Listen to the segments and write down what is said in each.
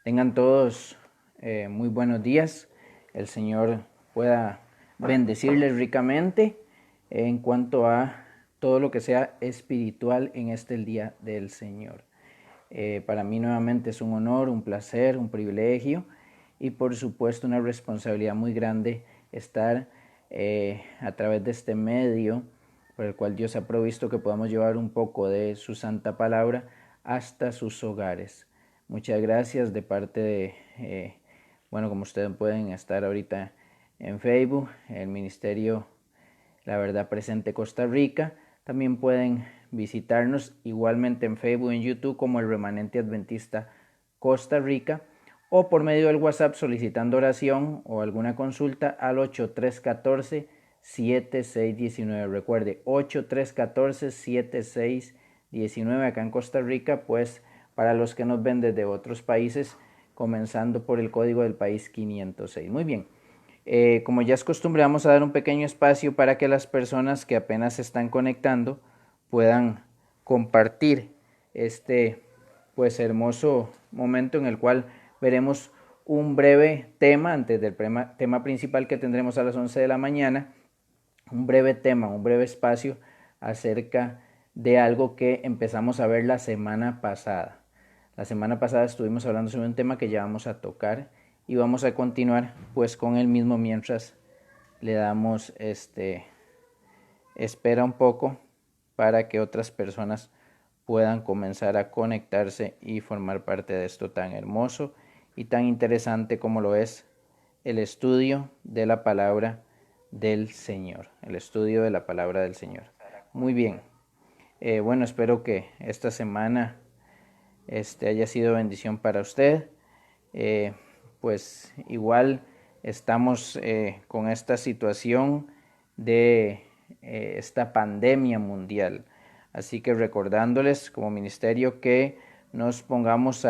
Tengan todos muy buenos días. El Señor pueda bendecirles ricamente en cuanto a todo lo que sea espiritual en el día del Señor. Para mí nuevamente es un honor, un placer, un privilegio y por supuesto una responsabilidad muy grande estar a través de este medio por el cual Dios ha provisto que podamos llevar un poco de su santa palabra hasta sus hogares. Muchas gracias de parte de, bueno, como ustedes pueden estar ahorita en Facebook, el Ministerio La Verdad Presente Costa Rica. También pueden visitarnos igualmente en Facebook y en YouTube como el Remanente Adventista Costa Rica o por medio del WhatsApp solicitando oración o alguna consulta al 8314-7619. Recuerde, 8314-7619 acá en Costa Rica, pues para los que nos ven desde otros países, comenzando por el código del país 506. Muy bien. Como ya es costumbre, vamos a dar un pequeño espacio para que las personas que apenas se están conectando puedan compartir este pues hermoso momento en el cual veremos un breve tema antes del tema principal que tendremos a las 11 de la mañana, un breve tema, un breve espacio acerca de algo que empezamos a ver la semana pasada. La semana pasada estuvimos hablando sobre un tema que ya vamos a tocar y vamos a continuar pues con el mismo mientras le damos espera un poco para que otras personas puedan comenzar a conectarse y formar parte de esto tan hermoso y tan interesante como lo es el estudio de la palabra del Señor, el estudio de la palabra del Señor. Muy bien, bueno, espero que esta semana haya sido bendición para usted. Pues igual estamos con esta situación de esta pandemia mundial. Así que recordándoles como ministerio que nos pongamos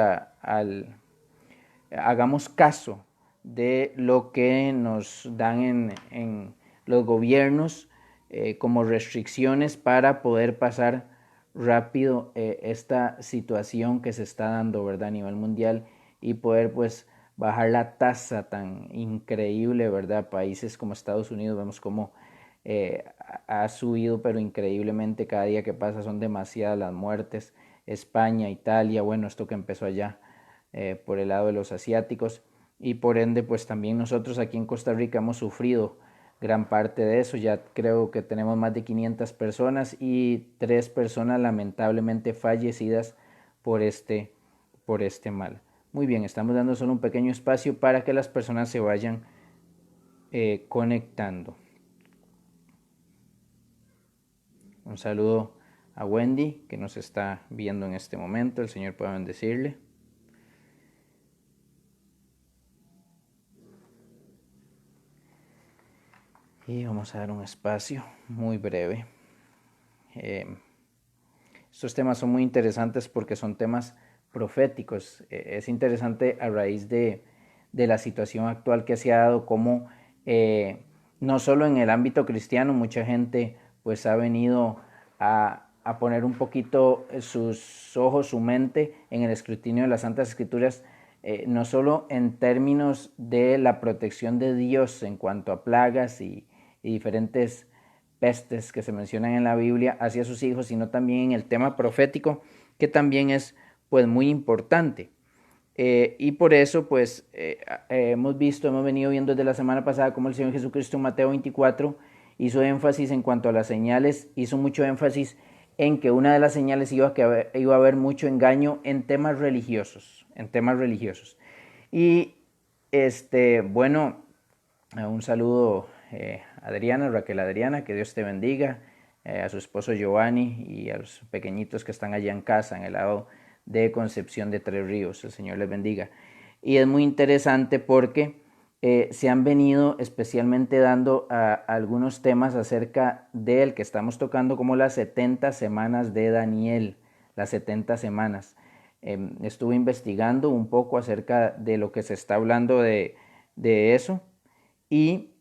hagamos caso de lo que nos dan en los gobiernos como restricciones para poder pasar rápido esta situación que se está dando, ¿verdad? A nivel mundial y poder pues bajar la tasa tan increíble, ¿verdad? Países como Estados Unidos vemos como ha subido pero increíblemente cada día que pasa son demasiadas las muertes. España, Italia, bueno, esto que empezó allá por el lado de los asiáticos y por ende pues también nosotros aquí en Costa Rica hemos sufrido gran parte de eso. Ya creo que tenemos más de 500 personas y 3 personas lamentablemente fallecidas por por este mal. Muy bien, estamos dando solo un pequeño espacio para que las personas se vayan conectando. Un saludo a Wendy que nos está viendo en este momento. El Señor pueda bendecirle. Y vamos a dar un espacio muy breve. Estos temas son muy interesantes porque son temas proféticos. Es interesante a raíz de la situación actual que se ha dado, como no solo en el ámbito cristiano, mucha gente pues ha venido a poner un poquito sus ojos, su mente en el escrutinio de las Santas Escrituras, no solo en términos de la protección de Dios en cuanto a plagas y diferentes pestes que se mencionan en la Biblia hacia sus hijos, sino también en el tema profético, que también es pues muy importante. Y por eso pues hemos venido viendo desde la semana pasada cómo el Señor Jesucristo en Mateo 24 hizo énfasis en cuanto a las señales, hizo mucho énfasis en que una de las señales iba a haber mucho engaño en temas religiosos, Y bueno, un saludo Adriana, Raquel Adriana, que Dios te bendiga, a su esposo Giovanni y a los pequeñitos que están allá en casa, en el lado de Concepción de Tres Ríos, el Señor les bendiga. Y es muy interesante porque se han venido especialmente dando algunos temas acerca del que estamos tocando como las 70 semanas de Daniel, las 70 semanas. Estuve investigando un poco acerca de lo que se está hablando de eso y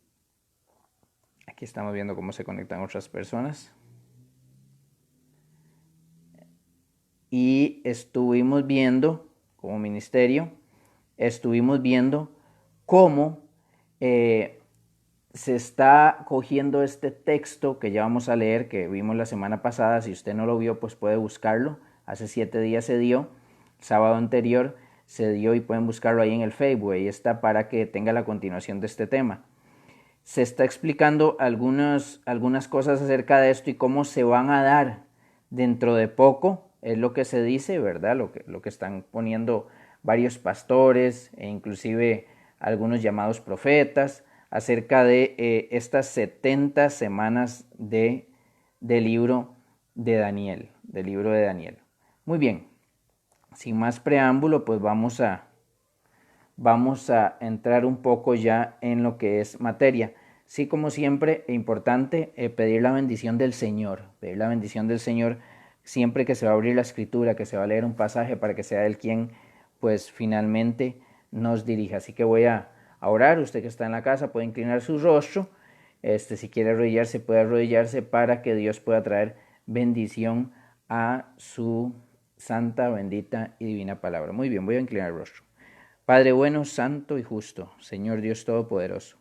aquí estamos viendo cómo se conectan otras personas. Y estuvimos viendo como ministerio estuvimos viendo cómo se está cogiendo este texto que ya vamos a leer, que vimos la semana pasada. Si usted no lo vio, pues puede buscarlo. Hace 7 días se dio, el sábado anterior se dio, y pueden buscarlo ahí en el Facebook. Ahí está para que tenga la continuación de este tema. Se está explicando algunas cosas acerca de esto y cómo se van a dar dentro de poco, es lo que se dice, ¿verdad? Lo que están poniendo varios pastores e inclusive algunos llamados profetas acerca de estas 70 semanas del libro de Daniel, Muy bien, sin más preámbulo, pues vamos a entrar un poco ya en lo que es materia. Sí, como siempre, es importante pedir la bendición del Señor, siempre que se va a abrir la escritura, que se va a leer un pasaje, para que sea Él quien, pues, finalmente nos dirija. Así que voy a orar. Usted que está en la casa puede inclinar su rostro. Si quiere arrodillarse, puede arrodillarse, para que Dios pueda traer bendición a su santa, bendita y divina palabra. Muy bien, voy a inclinar el rostro. Padre bueno, santo y justo, Señor Dios Todopoderoso,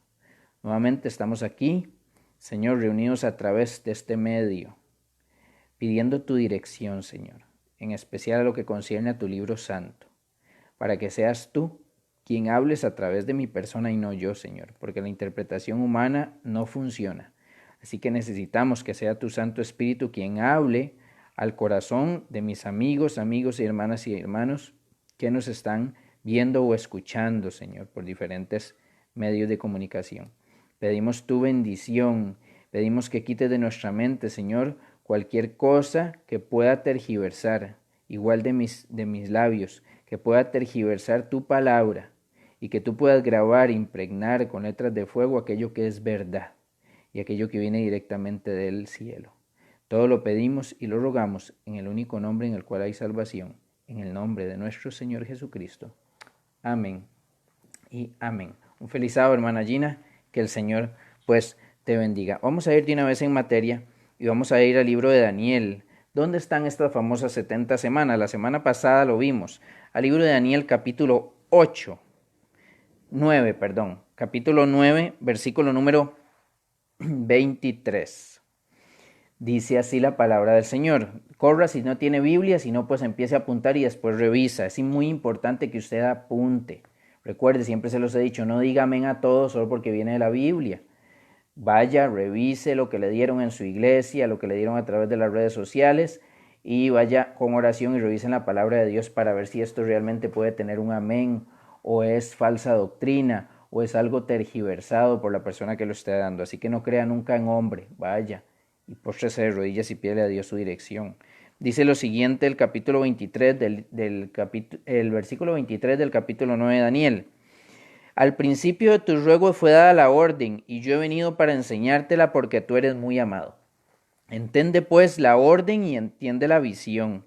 nuevamente estamos aquí, Señor, reunidos a través de este medio, pidiendo tu dirección, Señor, en especial a lo que concierne a tu libro santo, para que seas tú quien hables a través de mi persona y no yo, Señor, porque la interpretación humana no funciona. Así que necesitamos que sea tu Santo Espíritu quien hable al corazón de mis amigos y hermanos que nos están viendo o escuchando, Señor, por diferentes medios de comunicación. Pedimos tu bendición, pedimos que quites de nuestra mente, Señor, cualquier cosa que pueda tergiversar, igual de mis labios, que pueda tergiversar tu palabra, y que tú puedas grabar, impregnar con letras de fuego aquello que es verdad y aquello que viene directamente del cielo. Todo lo pedimos y lo rogamos en el único nombre en el cual hay salvación, en el nombre de nuestro Señor Jesucristo. Amén y amén. Un feliz sábado, hermana Gina, que el Señor pues te bendiga. Vamos a ir de una vez en materia y vamos a ir al libro de Daniel. ¿Dónde están estas famosas 70 semanas? La semana pasada lo vimos. Al libro de Daniel capítulo 9, versículo número 23. Dice así la palabra del Señor. Corra si no tiene Biblia, si no, pues empiece a apuntar y después revisa. Es muy importante que usted apunte. Recuerde, siempre se los he dicho, no diga amén a todo solo porque viene de la Biblia. Vaya, revise lo que le dieron en su iglesia, lo que le dieron a través de las redes sociales, y vaya con oración y revisen la palabra de Dios para ver si esto realmente puede tener un amén, o es falsa doctrina, o es algo tergiversado por la persona que lo esté dando. Así que no crea nunca en hombre, vaya y póstrese de rodillas y pídele a Dios su dirección. Dice lo siguiente el capítulo 23 el versículo 23 del capítulo 9 de Daniel. Al principio de tu ruego fue dada la orden, y yo he venido para enseñártela porque tú eres muy amado. Entende pues la orden y entiende la visión.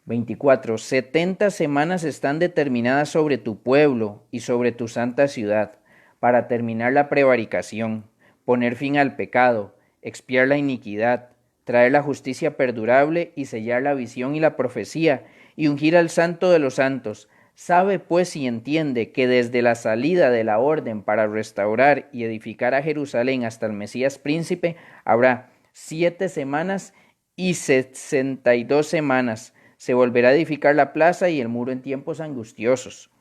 24. 70 semanas están determinadas sobre tu pueblo y sobre tu santa ciudad, para terminar la prevaricación, poner fin al pecado, expiar la iniquidad, traer la justicia perdurable y sellar la visión y la profecía, y ungir al santo de los santos. Sabe pues y entiende que desde la salida de la orden para restaurar y edificar a Jerusalén hasta el Mesías príncipe, habrá 7 semanas y 62 semanas. Se volverá a edificar la plaza y el muro en tiempos angustiosos.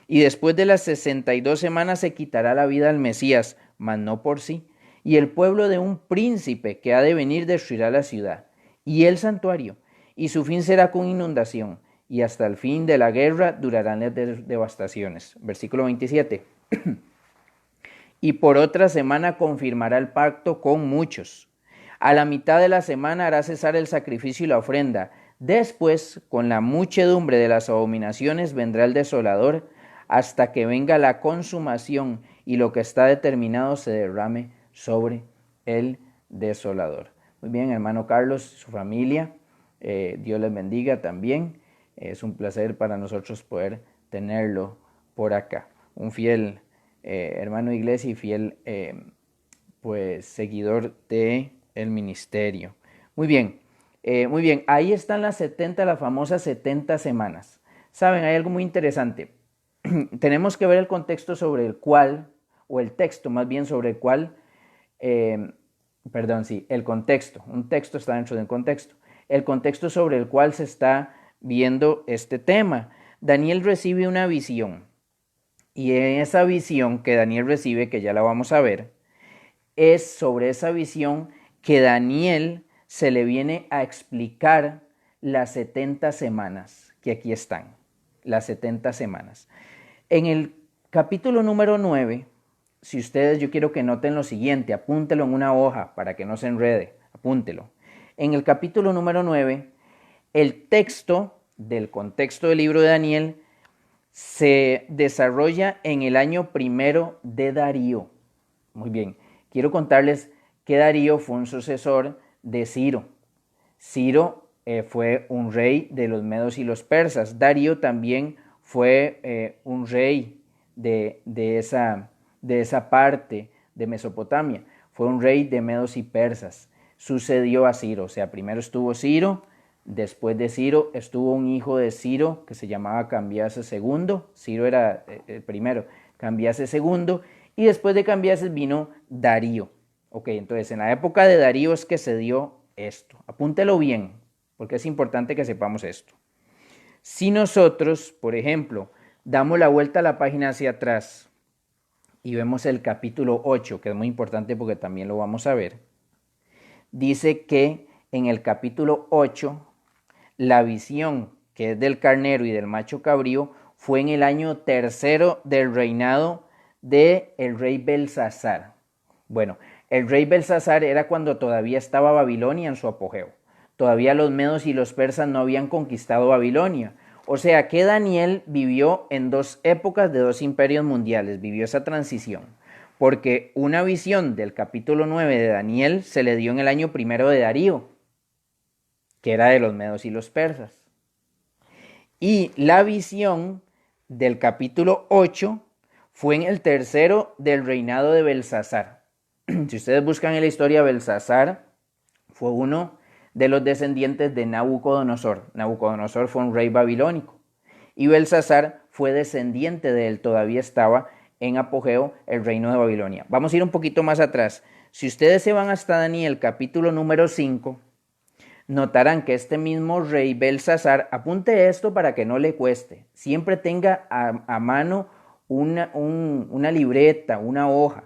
Y después de las 62 semanas se quitará la vida al Mesías, mas no por sí. Y el pueblo de un príncipe que ha de venir destruirá la ciudad y el santuario, y su fin será con inundación, y hasta el fin de la guerra durarán las devastaciones. Versículo 27. Y por otra semana confirmará el pacto con muchos. A la mitad de la semana hará cesar el sacrificio y la ofrenda. Después, con la muchedumbre de las abominaciones, vendrá el desolador, hasta que venga la consumación y lo que está determinado se derrame sobre el desolador. Muy bien, hermano Carlos, su familia, Dios les bendiga también. Es un placer para nosotros poder tenerlo por acá. Un fiel hermano de iglesia y fiel pues seguidor de el ministerio. Muy bien, ahí están las famosas 70 semanas. Saben, hay algo muy interesante. tenemos que ver el contexto sobre el cual, o el texto más bien sobre el cual, el contexto, un texto está dentro de un contexto, el contexto sobre el cual se está viendo este tema. Daniel recibe una visión, y en esa visión que Daniel recibe, que ya la vamos a ver, es sobre esa visión que Daniel se le viene a explicar las 70 semanas, que aquí están, las 70 semanas. En el capítulo número 9, si ustedes, yo quiero que noten lo siguiente, apúntelo en una hoja para que no se enrede, apúntelo. En el capítulo número 9, el texto del contexto del libro de Daniel se desarrolla en el año primero de Darío. Muy bien, quiero contarles que Darío fue un sucesor de Ciro. Ciro fue un rey de los medos y los persas. Darío también fue un rey de esa parte de Mesopotamia. Fue un rey de medos y persas. Sucedió a Ciro, o sea, primero estuvo Ciro, después de Ciro estuvo un hijo de Ciro que se llamaba Cambiases II. Ciro era el primero, Cambiases II, y después de Cambiases vino Darío. Ok, entonces en la época de Darío es que se dio esto. Apúntelo bien, porque es importante que sepamos esto. Si nosotros, por ejemplo, damos la vuelta a la página hacia atrás y vemos el capítulo 8, que es muy importante porque también lo vamos a ver, dice que en el capítulo 8, la visión, que es del carnero y del macho cabrío, fue en el año tercero del reinado del rey Belsasar. Bueno, el rey Belsasar era cuando todavía estaba Babilonia en su apogeo. Todavía los medos y los persas no habían conquistado Babilonia. O sea que Daniel vivió en dos épocas de dos imperios mundiales, vivió esa transición. Porque una visión del capítulo 9 de Daniel se le dio en el año primero de Darío, que era de los medos y los persas. Y la visión del capítulo 8 fue en el tercero del reinado de Belsasar. Si ustedes buscan en la historia, Belsasar fue uno de los descendientes de Nabucodonosor. Nabucodonosor fue un rey babilónico. Y Belsasar fue descendiente de él, todavía estaba en apogeo el reino de Babilonia. Vamos a ir un poquito más atrás. Si ustedes se van hasta Daniel capítulo número 5, notarán que este mismo rey Belsasar, apunte esto para que no le cueste, siempre tenga a mano una libreta, una hoja,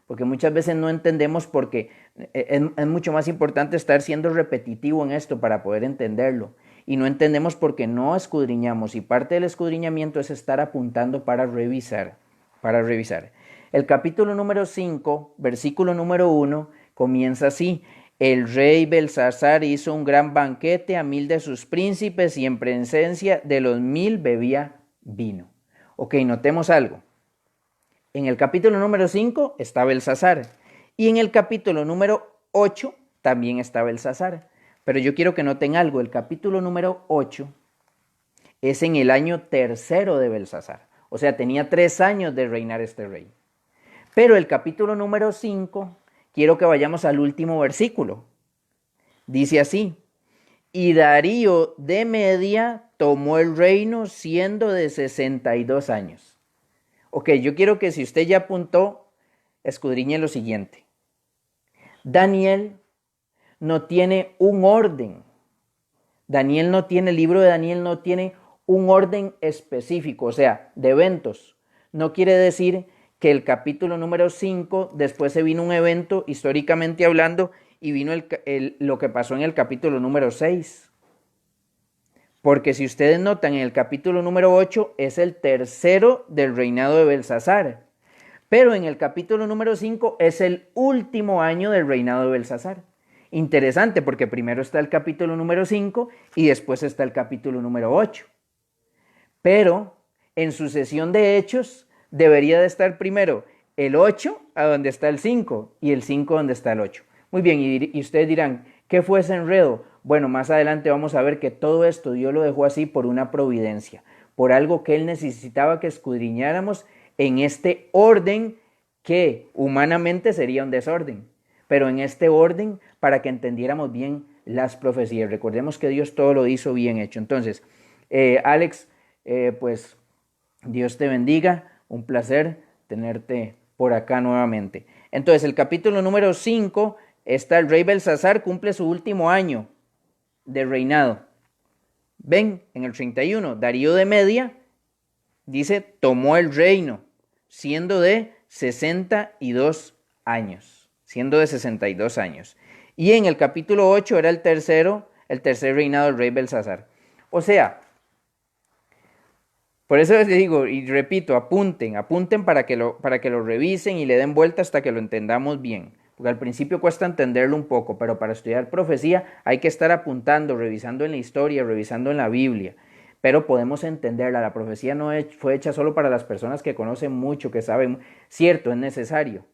porque muchas veces no entendemos porque es mucho más importante estar siendo repetitivo en esto para poder entenderlo. Y no entendemos porque no escudriñamos, y parte del escudriñamiento es estar apuntando para revisar. El capítulo número 5, versículo número 1, comienza así. El rey Belsasar hizo un gran banquete a 1000 de sus príncipes y en presencia de los 1000 bebía vino. Ok, notemos algo. En el capítulo número 5 está Belsasar y en el capítulo número 8 también está Belsasar. Pero yo quiero que noten algo. El capítulo número 8 es en el año tercero de Belsasar. O sea, tenía 3 años de reinar este rey. Pero el capítulo número 5, quiero que vayamos al último versículo. Dice así: y Darío de Media tomó el reino siendo de 62 años. Ok, yo quiero que si usted ya apuntó, escudriñe lo siguiente. Daniel no tiene un orden. El libro de Daniel no tiene un orden específico, o sea, de eventos. No quiere decir que el capítulo número 5, después se vino un evento históricamente hablando y vino lo que pasó en el capítulo número 6. Porque si ustedes notan, en el capítulo número 8 es el tercero del reinado de Belsasar. Pero en el capítulo número 5 es el último año del reinado de Belsasar. Interesante, porque primero está el capítulo número 5 y después está el capítulo número 8. Pero en sucesión de hechos debería de estar primero el 8 a donde está el 5 y el 5 donde está el 8. Muy bien, y ustedes dirán, ¿qué fue ese enredo? Bueno, más adelante vamos a ver que todo esto Dios lo dejó así por una providencia, por algo que Él necesitaba que escudriñáramos en este orden que humanamente sería un desorden, pero en este orden para que entendiéramos bien las profecías. Recordemos que Dios todo lo hizo bien hecho. Entonces, Alex, pues Dios te bendiga, un placer tenerte por acá nuevamente. Entonces, el capítulo número 5 está el rey Belsasar, cumple su último año de reinado. Ven, en el 31, Darío de Media, dice, tomó el reino, siendo de 62 años, siendo de 62 años. Y en el capítulo 8 era el tercer reinado del rey Belsasar. O sea, por eso les digo y repito, apunten para que lo revisen y le den vuelta hasta que lo entendamos bien. Porque al principio cuesta entenderlo un poco, pero para estudiar profecía hay que estar apuntando, revisando en la historia, revisando en la Biblia. Pero podemos entenderla. La profecía no fue hecha solo para las personas que conocen mucho, que saben. Cierto, es necesario.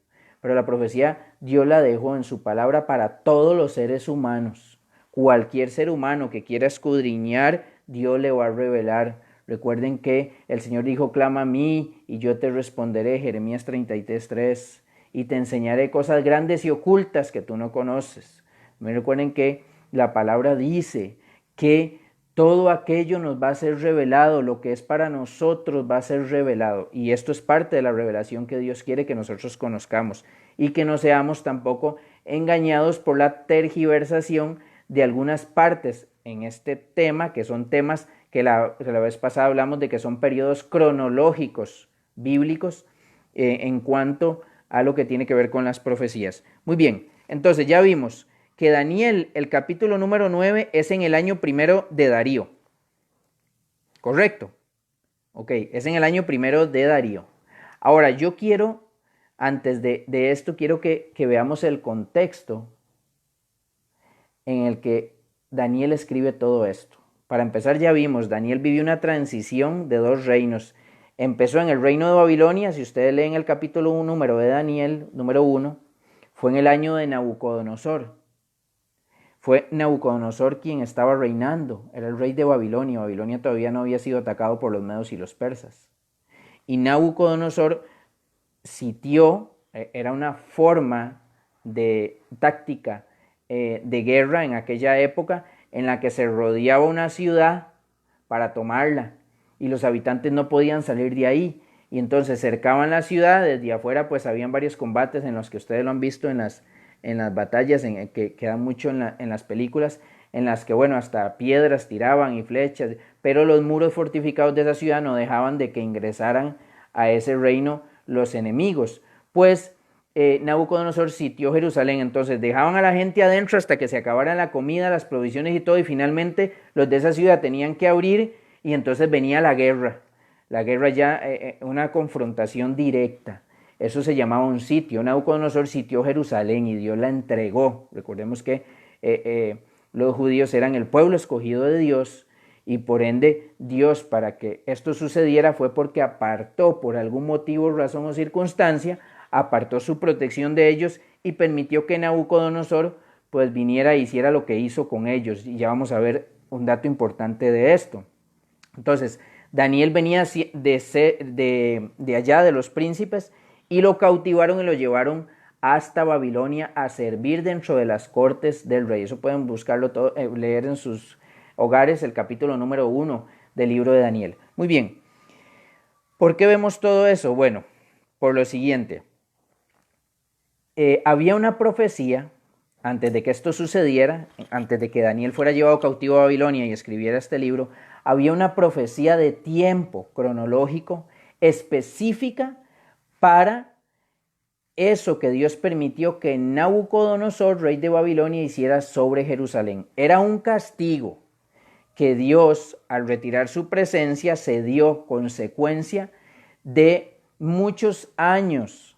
Pero la profecía Dios la dejó en su palabra para todos los seres humanos. Cualquier ser humano que quiera escudriñar, Dios le va a revelar. Recuerden que el Señor dijo, clama a mí y yo te responderé, Jeremías 33:3, y te enseñaré cosas grandes y ocultas que tú no conoces. Recuerden que la palabra dice que todo aquello nos va a ser revelado, lo que es para nosotros va a ser revelado. Y esto es parte de la revelación que Dios quiere que nosotros conozcamos y que no seamos tampoco engañados por la tergiversación de algunas partes en este tema, que son temas que la vez pasada hablamos de que son periodos cronológicos bíblicos en cuanto a lo que tiene que ver con las profecías. Muy bien, entonces ya vimos que Daniel, el capítulo número 9, es en el año primero de Darío. ¿Correcto? Ok, es en el año primero de Darío. Ahora, yo quiero, antes de esto, quiero que veamos el contexto en el que Daniel escribe todo esto. Para empezar, ya vimos, Daniel vivió una transición de 2 reinos. Empezó en el reino de Babilonia, si ustedes leen el capítulo 1, número de Daniel, número 1, fue en el año de Nabucodonosor. Fue Nabucodonosor quien estaba reinando, era el rey de Babilonia. Babilonia todavía no había sido atacado por los medos y los persas. Y Nabucodonosor sitió, era una forma de táctica de guerra en aquella época en la que se rodeaba una ciudad para tomarla y los habitantes no podían salir de ahí y entonces cercaban la ciudad. Desde afuera pues habían varios combates en los que ustedes lo han visto en las batallas que quedan mucho en las películas, en las que bueno, hasta piedras tiraban y flechas, pero los muros fortificados de esa ciudad no dejaban de que ingresaran a ese reino los enemigos, pues Nabucodonosor sitió Jerusalén. Entonces dejaban a la gente adentro hasta que se acabaran la comida, las provisiones y todo, y finalmente los de esa ciudad tenían que abrir y entonces venía la guerra ya, una confrontación directa. Eso se llamaba un sitio. Nabucodonosor sitió Jerusalén y Dios la entregó. Recordemos que los judíos eran el pueblo escogido de Dios y por ende Dios, para que esto sucediera, fue porque apartó por algún motivo, razón o circunstancia, apartó su protección de ellos y permitió que Nabucodonosor pues viniera e hiciera lo que hizo con ellos. Y ya vamos a ver un dato importante de esto. Entonces, Daniel venía de allá de los príncipes y lo cautivaron y lo llevaron hasta Babilonia a servir dentro de las cortes del rey. Eso pueden buscarlo todo, leer en sus hogares el capítulo número 1 del libro de Daniel. Muy bien, ¿por qué vemos todo eso? Bueno, por lo siguiente. Había una profecía antes de que esto sucediera, antes de que Daniel fuera llevado cautivo a Babilonia y escribiera este libro, había una profecía de tiempo cronológico específica para eso que Dios permitió que Nabucodonosor, rey de Babilonia, hiciera sobre Jerusalén. Era un castigo que Dios, al retirar su presencia, se dio consecuencia de muchos años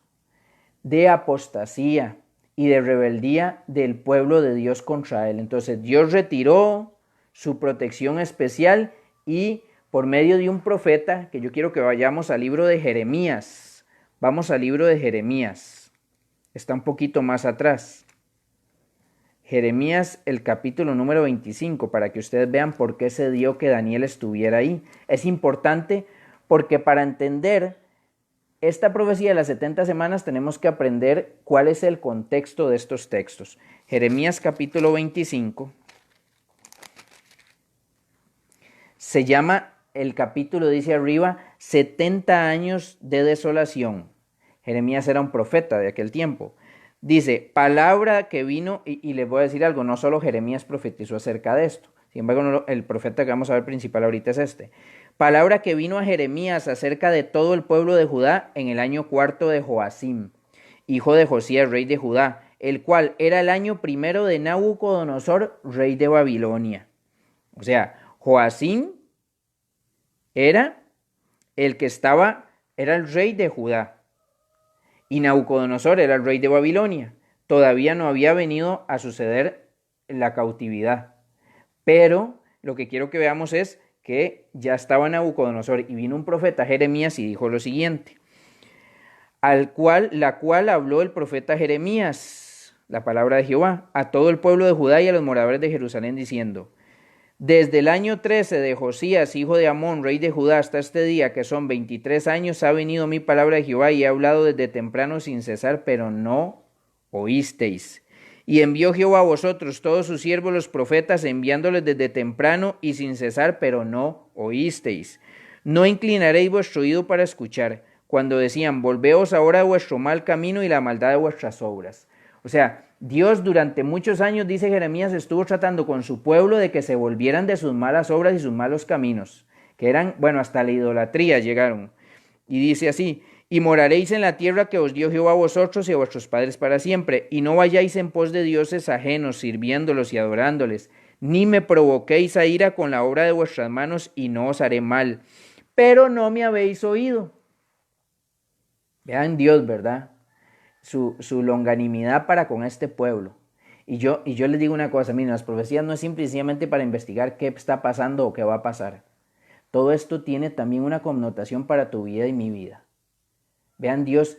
de apostasía y de rebeldía del pueblo de Dios contra él. Entonces Dios retiró su protección especial y por medio de un profeta, que yo quiero que vayamos al libro de Jeremías. Vamos al libro de Jeremías. Está un poquito más atrás. Jeremías, el capítulo número 25, para que ustedes vean por qué se dio que Daniel estuviera ahí. Es importante porque para entender esta profecía de las 70 semanas tenemos que aprender cuál es el contexto de estos textos. Jeremías capítulo 25 se llama el capítulo dice arriba 70 años de desolación. Jeremías era un profeta de aquel tiempo. Dice, palabra que vino, y les voy a decir algo, no solo Jeremías profetizó acerca de esto. Sin embargo, el profeta que vamos a ver principal ahorita es este. Palabra que vino a Jeremías acerca de todo el pueblo de Judá en el año cuarto de Joacim, hijo de Josías, rey de Judá, el cual era el año primero de Nabucodonosor, rey de Babilonia. O sea, Joacim era era el rey de Judá. Y Nabucodonosor era el rey de Babilonia. Todavía no había venido a suceder la cautividad. Pero lo que quiero que veamos es que ya estaba Nabucodonosor y vino un profeta Jeremías y dijo lo siguiente. La cual habló el profeta Jeremías, la palabra de Jehová, a todo el pueblo de Judá y a los moradores de Jerusalén, diciendo: desde el año 13 de Josías, hijo de Amón, rey de Judá, hasta este día, que son 23 años, ha venido mi palabra de Jehová y he hablado desde temprano sin cesar, pero no oísteis. Y envió Jehová a vosotros todos sus siervos los profetas, enviándoles desde temprano y sin cesar, pero no oísteis. No inclinaréis vuestro oído para escuchar, cuando decían: volveos ahora a vuestro mal camino y la maldad de vuestras obras. O sea, Dios durante muchos años, dice Jeremías, estuvo tratando con su pueblo de que se volvieran de sus malas obras y sus malos caminos, que eran, hasta la idolatría llegaron. Y dice así: y moraréis en la tierra que os dio Jehová a vosotros y a vuestros padres para siempre, y no vayáis en pos de dioses ajenos, sirviéndolos y adorándoles, ni me provoquéis a ira con la obra de vuestras manos, y no os haré mal. Pero no me habéis oído. Vean Dios, ¿verdad? Su longanimidad para con este pueblo. Y yo les digo una cosa, miren, las profecías no es simplemente para investigar qué está pasando o qué va a pasar. Todo esto tiene también una connotación para tu vida y mi vida. Vean, Dios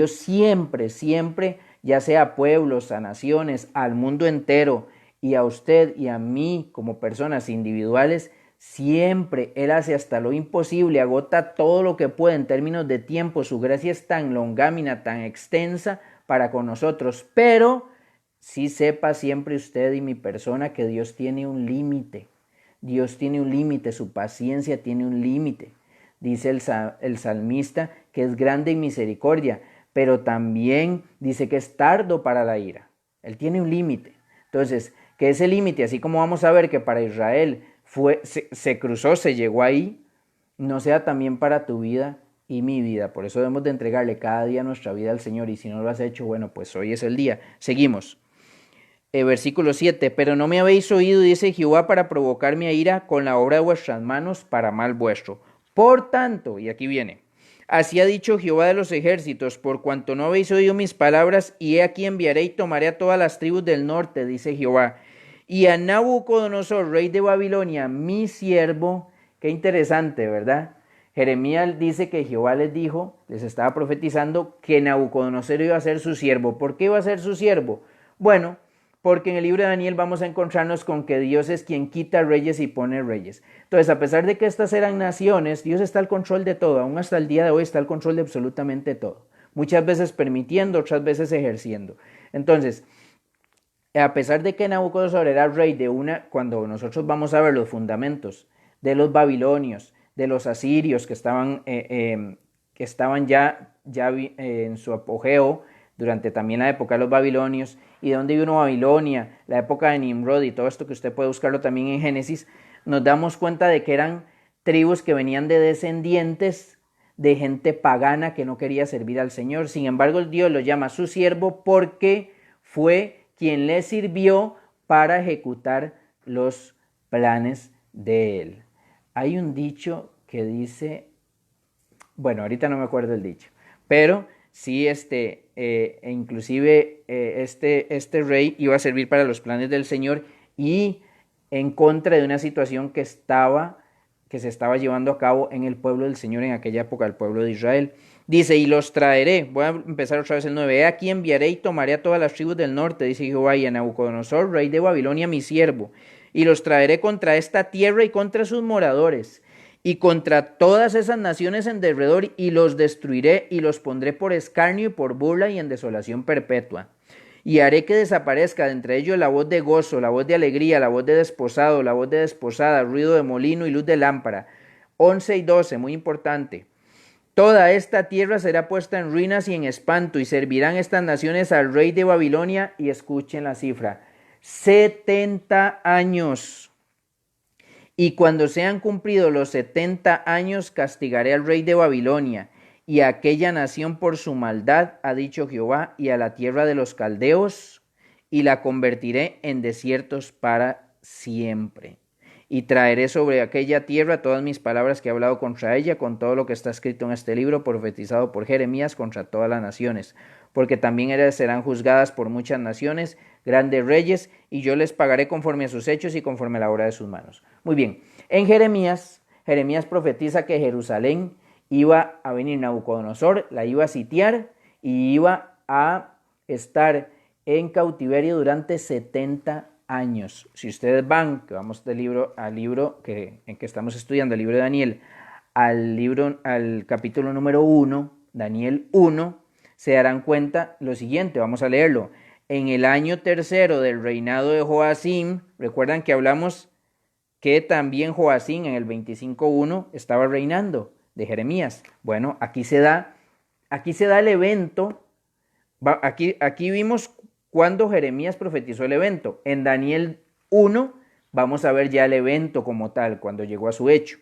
siempre, ya sea a pueblos, a naciones, al mundo entero, y a usted y a mí como personas individuales, siempre Él hace hasta lo imposible, agota todo lo que puede en términos de tiempo. Su gracia es tan longámina, tan extensa para con nosotros, pero sí sepa siempre usted y mi persona que Dios tiene un límite. Dios tiene un límite, su paciencia tiene un límite. Dice el salmista que es grande en misericordia, pero también dice que es tardo para la ira. Él tiene un límite. Entonces, que ese límite, así como vamos a ver que para Israel se cruzó, se llegó ahí, no sea también para tu vida y mi vida. Por eso debemos de entregarle cada día nuestra vida al Señor, y si no lo has hecho, pues hoy es el día. Seguimos. Versículo 7, pero no me habéis oído, dice Jehová, para provocarme a ira con la obra de vuestras manos para mal vuestro. Por tanto, y aquí viene, así ha dicho Jehová de los ejércitos, por cuanto no habéis oído mis palabras, y he aquí enviaré y tomaré a todas las tribus del norte, dice Jehová, y a Nabucodonosor, rey de Babilonia, mi siervo. Qué interesante, ¿verdad? Jeremías dice que Jehová les estaba profetizando que Nabucodonosor iba a ser su siervo. ¿Por qué iba a ser su siervo? Bueno, porque en el libro de Daniel vamos a encontrarnos con que Dios es quien quita reyes y pone reyes. Entonces, a pesar de que estas eran naciones, Dios está al control de todo. Aún hasta el día de hoy está al control de absolutamente todo. Muchas veces permitiendo, otras veces ejerciendo. Entonces, a pesar de que Nabucodonosor era rey cuando nosotros vamos a ver los fundamentos de los babilonios, de los asirios que estaban ya en su apogeo durante también la época de los babilonios, y de dónde vino Babilonia, la época de Nimrod y todo esto que usted puede buscarlo también en Génesis, nos damos cuenta de que eran tribus que venían de descendientes de gente pagana que no quería servir al Señor. Sin embargo, Dios lo llama su siervo porque fue quien le sirvió para ejecutar los planes de él. Hay un dicho que dice, ahorita no me acuerdo el dicho, pero sí, inclusive este rey iba a servir para los planes del Señor y en contra de una situación que se estaba llevando a cabo en el pueblo del Señor en aquella época, el pueblo de Israel. Dice, y los traeré, voy a empezar otra vez el 9, aquí enviaré y tomaré a todas las tribus del norte, dice Jehová, y a Nabucodonosor, rey de Babilonia, mi siervo, y los traeré contra esta tierra y contra sus moradores, y contra todas esas naciones en derredor, y los destruiré, y los pondré por escarnio y por burla y en desolación perpetua. Y haré que desaparezca de entre ellos la voz de gozo, la voz de alegría, la voz de desposado, la voz de desposada, ruido de molino y luz de lámpara. 11 y 12, muy importante. Toda esta tierra será puesta en ruinas y en espanto, y servirán estas naciones al rey de Babilonia, y escuchen la cifra, 70 años. Y cuando sean cumplidos los 70 años, castigaré al rey de Babilonia y a aquella nación por su maldad, ha dicho Jehová, y a la tierra de los caldeos, y la convertiré en desiertos para siempre. Y traeré sobre aquella tierra todas mis palabras que he hablado contra ella, con todo lo que está escrito en este libro, profetizado por Jeremías contra todas las naciones. Porque también ellas serán juzgadas por muchas naciones, grandes reyes, y yo les pagaré conforme a sus hechos y conforme a la obra de sus manos. Muy bien, en Jeremías profetiza que Jerusalén iba a venir Nabucodonosor, la iba a sitiar y iba a estar en cautiverio durante 70 años. Si ustedes van, que vamos del libro al libro en que estamos estudiando, el libro de Daniel, al capítulo número 1, Daniel 1, se darán cuenta lo siguiente, vamos a leerlo. En el año tercero del reinado de Joacim, recuerdan que hablamos que también Joacim en el 25:1 estaba reinando de Jeremías. Bueno, aquí se da el evento. Aquí vimos cuando Jeremías profetizó el evento. En Daniel 1 vamos a ver ya el evento como tal, cuando llegó a su hecho.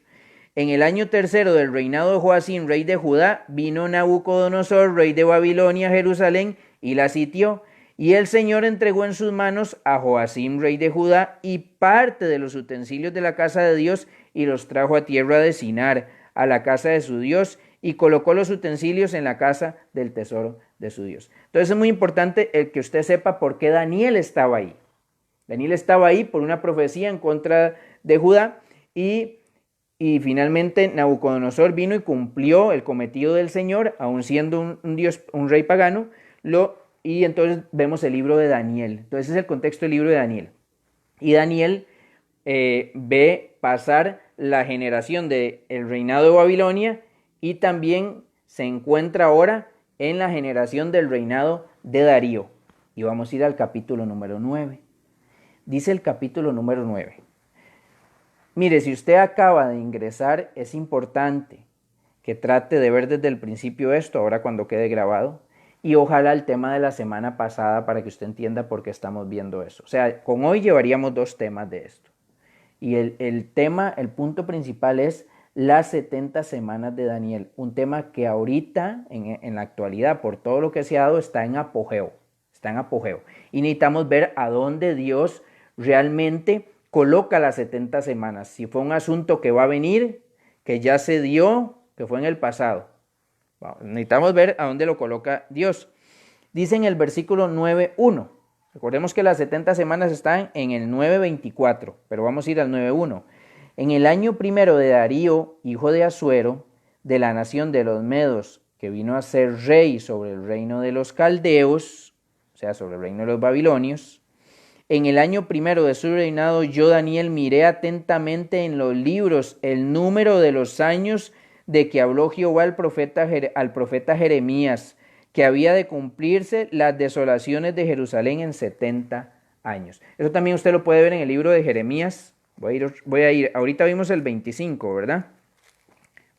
En el año tercero del reinado de Joacim, rey de Judá, vino Nabucodonosor, rey de Babilonia, a Jerusalén, y la sitió. Y el Señor entregó en sus manos a Joacim, rey de Judá, y parte de los utensilios de la casa de Dios, y los trajo a tierra de Sinar, a la casa de su Dios, y colocó los utensilios en la casa del tesoro de su Dios. Entonces es muy importante el que usted sepa por qué Daniel estaba ahí. Daniel estaba ahí por una profecía en contra de Judá, y finalmente Nabucodonosor vino y cumplió el cometido del Señor, aun siendo un dios, un rey pagano, y entonces vemos el libro de Daniel. Entonces es el contexto del libro de Daniel. Y Daniel ve pasar la generación del reinado de Babilonia, y también se encuentra ahora en la generación del reinado de Darío. Y vamos a ir al capítulo número 9. Dice el capítulo número 9. Mire, si usted acaba de ingresar, es importante que trate de ver desde el principio esto, ahora cuando quede grabado, y ojalá el tema de la semana pasada para que usted entienda por qué estamos viendo eso. O sea, con hoy llevaríamos 2 temas de esto. Y el punto principal es las 70 semanas de Daniel, un tema que ahorita, en la actualidad, por todo lo que se ha dado, está en apogeo. Y necesitamos ver a dónde Dios realmente coloca las 70 semanas. Si fue un asunto que va a venir, que ya se dio, que fue en el pasado. Necesitamos ver a dónde lo coloca Dios. Dice en el versículo 9:1. Recordemos que las 70 semanas están en el 9:24, pero vamos a ir al 9:1. En el año primero de Darío, hijo de Asuero, de la nación de los Medos, que vino a ser rey sobre el reino de los caldeos, o sea, sobre el reino de los babilonios, en el año primero de su reinado, yo, Daniel, miré atentamente en los libros el número de los años de que habló Jehová al profeta Jeremías, que había de cumplirse las desolaciones de Jerusalén en 70 años. Eso también usted lo puede ver en el libro de Jeremías. Voy a ir, ahorita vimos el 25, ¿verdad?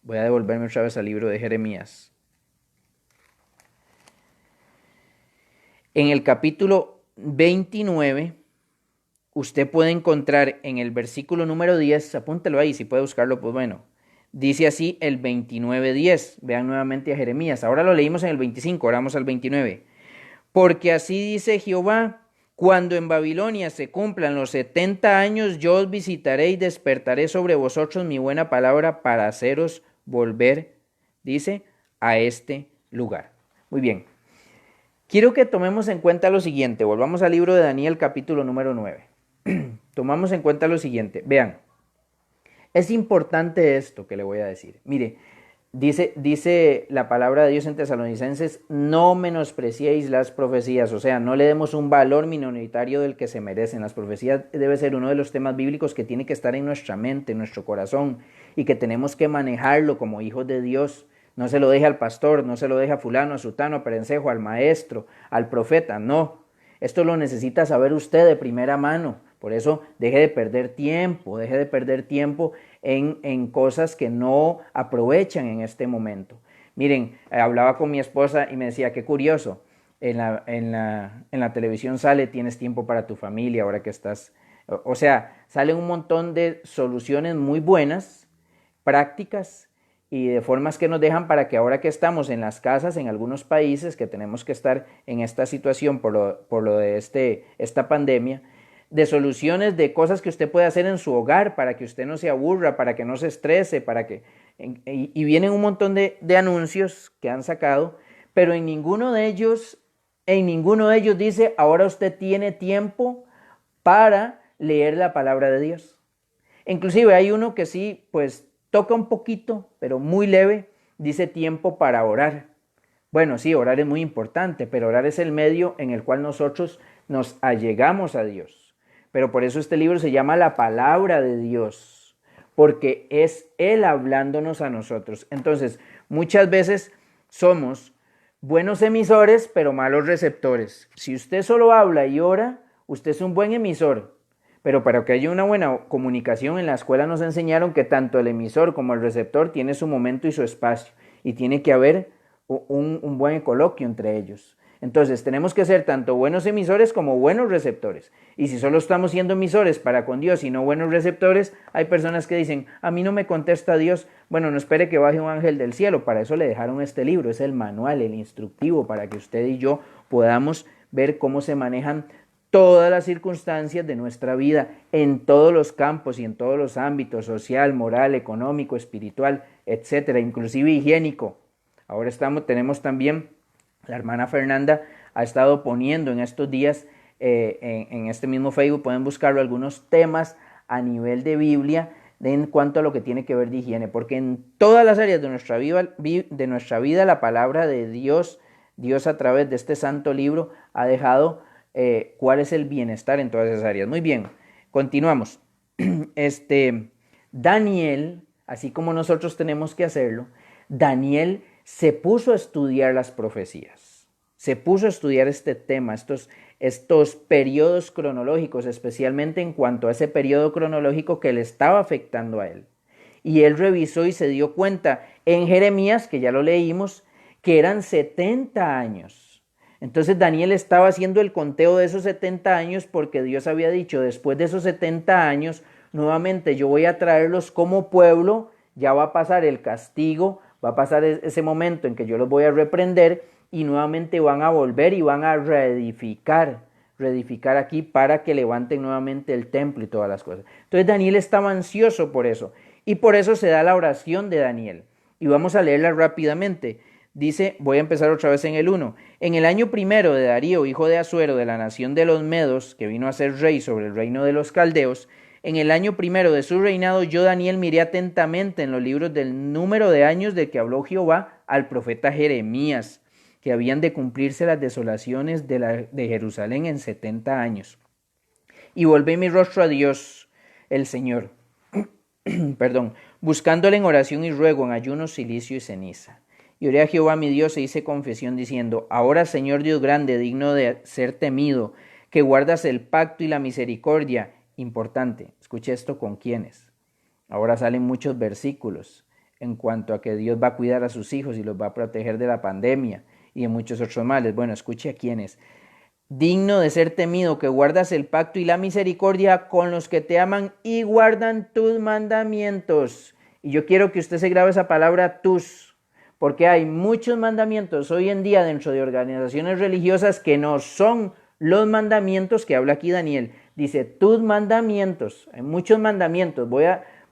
Voy a devolverme otra vez al libro de Jeremías. En el capítulo 29, usted puede encontrar en el versículo número 10, apúntelo ahí, si puede buscarlo, pues bueno. Dice así el 29:10. Vean nuevamente a Jeremías. Ahora lo leímos en el 25, ahora vamos al 29. Porque así dice Jehová, cuando en Babilonia se cumplan los 70 años, yo os visitaré y despertaré sobre vosotros mi buena palabra para haceros volver, dice, a este lugar. Muy bien. Quiero que tomemos en cuenta lo siguiente. Volvamos al libro de Daniel, capítulo número 9. Tomamos en cuenta lo siguiente. Vean. Es importante esto que le voy a decir. Mire, dice la palabra de Dios en Tesalonicenses, no menospreciéis las profecías, o sea, no le demos un valor minoritario del que se merecen. Las profecías debe ser uno de los temas bíblicos que tiene que estar en nuestra mente, en nuestro corazón, y que tenemos que manejarlo como hijos de Dios. No se lo deje al pastor, no se lo deje a fulano, a sutano, a perencejo, al maestro, al profeta, no. Esto lo necesita saber usted de primera mano. Por eso deje de perder tiempo en cosas que no aprovechan en este momento. Miren, hablaba con mi esposa y me decía, qué curioso, en la televisión sale, tienes tiempo para tu familia ahora que estás, o sea, sale un montón de soluciones muy buenas, prácticas y de formas que nos dejan para que ahora que estamos en las casas, en algunos países que tenemos que estar en esta situación por lo de esta pandemia, de soluciones de cosas que usted puede hacer en su hogar para que usted no se aburra, para que no se estrese, y vienen un montón de anuncios que han sacado, pero en ninguno de ellos dice, ahora usted tiene tiempo para leer la palabra de Dios. Inclusive hay uno que sí, pues toca un poquito, pero muy leve, dice tiempo para orar. Bueno, sí, orar es muy importante, pero orar es el medio en el cual nosotros nos allegamos a Dios. Pero por eso este libro se llama La Palabra de Dios, porque es Él hablándonos a nosotros. Entonces, muchas veces somos buenos emisores, pero malos receptores. Si usted solo habla y ora, usted es un buen emisor, pero para que haya una buena comunicación en la escuela nos enseñaron que tanto el emisor como el receptor tiene su momento y su espacio, y tiene que haber un buen coloquio entre ellos. Entonces tenemos que ser tanto buenos emisores como buenos receptores. Y si solo estamos siendo emisores para con Dios y no buenos receptores, hay personas que dicen, a mí no me contesta Dios. Bueno, no espere que baje un ángel del cielo, para eso le dejaron este libro, es el manual, el instructivo, para que usted y yo podamos ver cómo se manejan todas las circunstancias de nuestra vida, en todos los campos y en todos los ámbitos, social, moral, económico, espiritual, etcétera, inclusive higiénico. Ahora tenemos también, la hermana Fernanda ha estado poniendo en estos días, en este mismo Facebook, pueden buscarlo, algunos temas a nivel de Biblia en cuanto a lo que tiene que ver de higiene, porque en todas las áreas de nuestra vida la palabra de Dios a través de este santo libro ha dejado cuál es el bienestar en todas esas áreas. Muy bien, continuamos. Daniel, así como nosotros tenemos que hacerlo, Daniel se puso a estudiar las profecías, se puso a estudiar este tema, estos periodos cronológicos, especialmente en cuanto a ese periodo cronológico que le estaba afectando a él. Y él revisó y se dio cuenta en Jeremías, que ya lo leímos, que eran 70 años. Entonces Daniel estaba haciendo el conteo de esos 70 años porque Dios había dicho, después de esos 70 años, nuevamente yo voy a traerlos como pueblo, ya va a pasar el castigo, va a pasar ese momento en que yo los voy a reprender y nuevamente van a volver y van a reedificar aquí para que levanten nuevamente el templo y todas las cosas. Entonces Daniel estaba ansioso por eso y por eso se da la oración de Daniel. Y vamos a leerla rápidamente. Dice, voy a empezar otra vez en el 1. En el año primero de Darío, hijo de Asuero, de la nación de los Medos, que vino a ser rey sobre el reino de los Caldeos, en el año primero de su reinado, yo, Daniel, miré atentamente en los libros del número de años de que habló Jehová al profeta Jeremías, que habían de cumplirse las desolaciones de Jerusalén en 70 años. Y volví mi rostro a Dios, el Señor, buscándole en oración y ruego, en ayuno, cilicio y ceniza. Y oré a Jehová mi Dios e hice confesión diciendo, ahora Señor Dios grande, digno de ser temido, que guardas el pacto y la misericordia. Importante, escuche esto con quiénes. Ahora salen muchos versículos en cuanto a que Dios va a cuidar a sus hijos y los va a proteger de la pandemia y de muchos otros males. Bueno, escuche a quiénes. Digno de ser temido, que guardas el pacto y la misericordia con los que te aman y guardan tus mandamientos. Y yo quiero que usted se grabe esa palabra tus, porque hay muchos mandamientos hoy en día dentro de organizaciones religiosas que no son los mandamientos que habla aquí Daniel. Dice tus mandamientos, hay muchos mandamientos.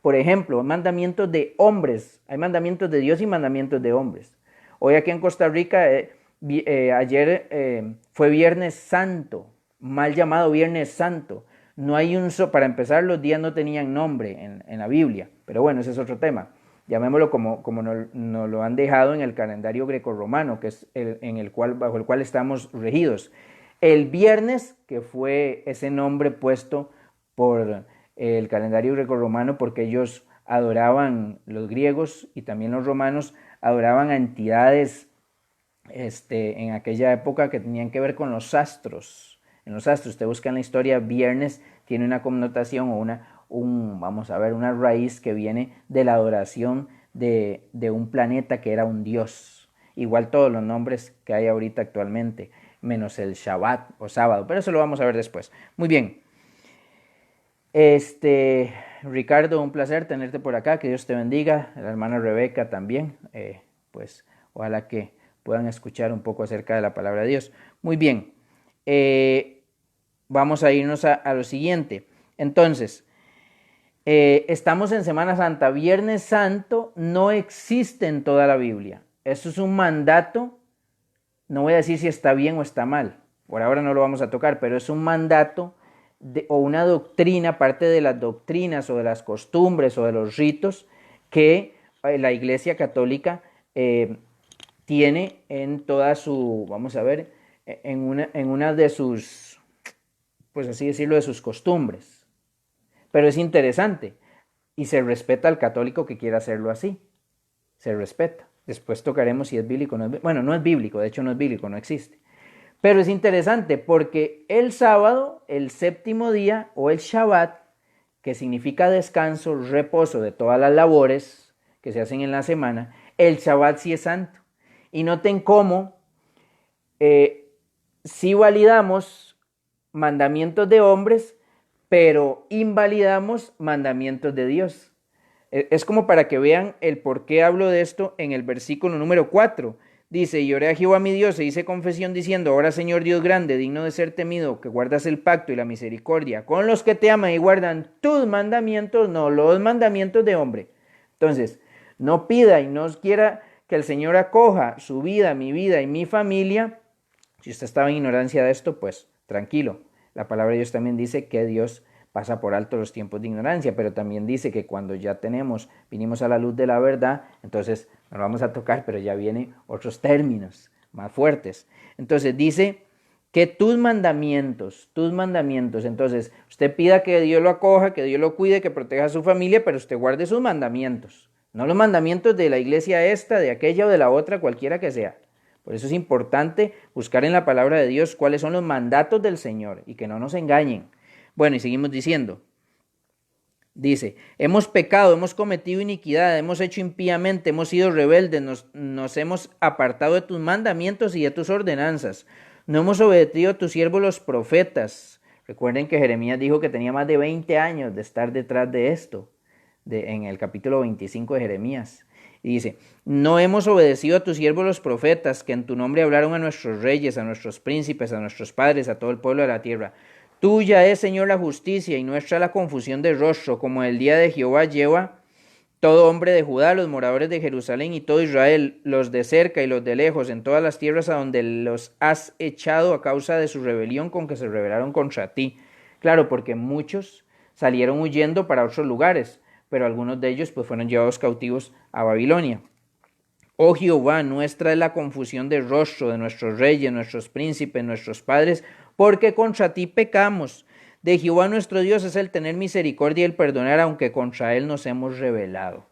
Por ejemplo, mandamientos de hombres, hay mandamientos de Dios y mandamientos de hombres. Hoy aquí en Costa Rica, ayer fue Viernes Santo, mal llamado Viernes Santo. No hay para empezar, los días no tenían nombre en la Biblia, pero bueno, ese es otro tema. Llamémoslo como nos lo han dejado en el calendario grecorromano, que es bajo el cual estamos regidos. El viernes, que fue ese nombre puesto por el calendario grecorromano, porque ellos adoraban, los griegos y también los romanos, adoraban a entidades en aquella época que tenían que ver con los astros. En los astros, usted busca en la historia viernes, tiene una connotación o vamos a ver, una raíz que viene de la adoración de un planeta que era un dios. Igual todos los nombres que hay ahorita actualmente, menos el Shabbat o sábado, pero eso lo vamos a ver después. Muy bien. Ricardo, un placer tenerte por acá, que Dios te bendiga, la hermana Rebeca también, pues ojalá que puedan escuchar un poco acerca de la palabra de Dios. Muy bien, vamos a irnos a lo siguiente. Entonces, estamos en Semana Santa. Viernes Santo no existe en toda la Biblia. Eso es un mandato, no voy a decir si está bien o está mal, por ahora no lo vamos a tocar, pero es un mandato o una doctrina, parte de las doctrinas o de las costumbres o de los ritos que la Iglesia Católica tiene en toda su, vamos a ver, en una de sus, pues así decirlo, de sus costumbres. Pero es interesante y se respeta al católico que quiera hacerlo así, se respeta. Después tocaremos si es bíblico o no es bíblico. Bueno, no es bíblico, de hecho no es bíblico, no existe. Pero es interesante porque el sábado, el séptimo día o el Shabbat, que significa descanso, reposo de todas las labores que se hacen en la semana, el Shabbat sí es santo. Y noten cómo sí validamos mandamientos de hombres, pero invalidamos mandamientos de Dios. Es como para que vean el por qué hablo de esto en el versículo número 4. Dice, y oré a Jehová mi Dios e hice confesión diciendo, ahora Señor Dios grande, digno de ser temido, que guardas el pacto y la misericordia con los que te aman y guardan tus mandamientos, no los mandamientos de hombre. Entonces, no pida y no quiera que el Señor acoja su vida, mi vida y mi familia. Si usted estaba en ignorancia de esto, pues tranquilo. La palabra de Dios también dice que Dios pasa por alto los tiempos de ignorancia, pero también dice que cuando ya vinimos a la luz de la verdad, entonces nos vamos a tocar, pero ya vienen otros términos más fuertes. Entonces dice que tus mandamientos, entonces usted pida que Dios lo acoja, que Dios lo cuide, que proteja a su familia, pero usted guarde sus mandamientos, no los mandamientos de la iglesia esta, de aquella o de la otra, cualquiera que sea. Por eso es importante buscar en la palabra de Dios cuáles son los mandatos del Señor y que no nos engañen. Bueno, y seguimos diciendo, dice, hemos pecado, hemos cometido iniquidad, hemos hecho impíamente, hemos sido rebeldes, nos hemos apartado de tus mandamientos y de tus ordenanzas, no hemos obedecido a tus siervos los profetas. Recuerden que Jeremías dijo que tenía más de 20 años de estar detrás de esto, en el capítulo 25 de Jeremías. Y dice, no hemos obedecido a tus siervos los profetas, que en tu nombre hablaron a nuestros reyes, a nuestros príncipes, a nuestros padres, a todo el pueblo de la tierra. Tuya es, Señor, la justicia y nuestra la confusión de rostro, como el día de Jehová lleva todo hombre de Judá, los moradores de Jerusalén y todo Israel, los de cerca y los de lejos, en todas las tierras a donde los has echado a causa de su rebelión con que se rebelaron contra ti. Claro, porque muchos salieron huyendo para otros lugares, pero algunos de ellos pues fueron llevados cautivos a Babilonia. Oh Jehová, nuestra es la confusión de rostro de nuestros reyes, nuestros príncipes, nuestros padres, porque contra ti pecamos. De Jehová nuestro Dios es el tener misericordia y el perdonar, aunque contra él nos hemos rebelado.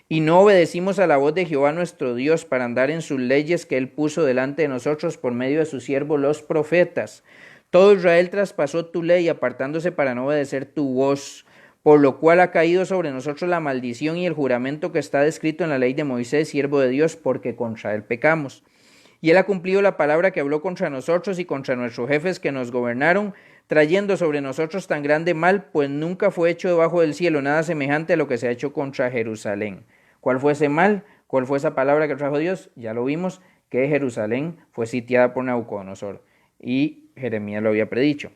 Y no obedecimos a la voz de Jehová nuestro Dios para andar en sus leyes que él puso delante de nosotros por medio de sus siervos los profetas. Todo Israel traspasó tu ley, apartándose para no obedecer tu voz, por lo cual ha caído sobre nosotros la maldición y el juramento que está descrito en la ley de Moisés, siervo de Dios, porque contra él pecamos. Y él ha cumplido la palabra que habló contra nosotros y contra nuestros jefes que nos gobernaron, trayendo sobre nosotros tan grande mal, pues nunca fue hecho debajo del cielo nada semejante a lo que se ha hecho contra Jerusalén. ¿Cuál fue ese mal? ¿Cuál fue esa palabra que trajo Dios? Ya lo vimos, que Jerusalén fue sitiada por Nabucodonosor, y Jeremías lo había predicho.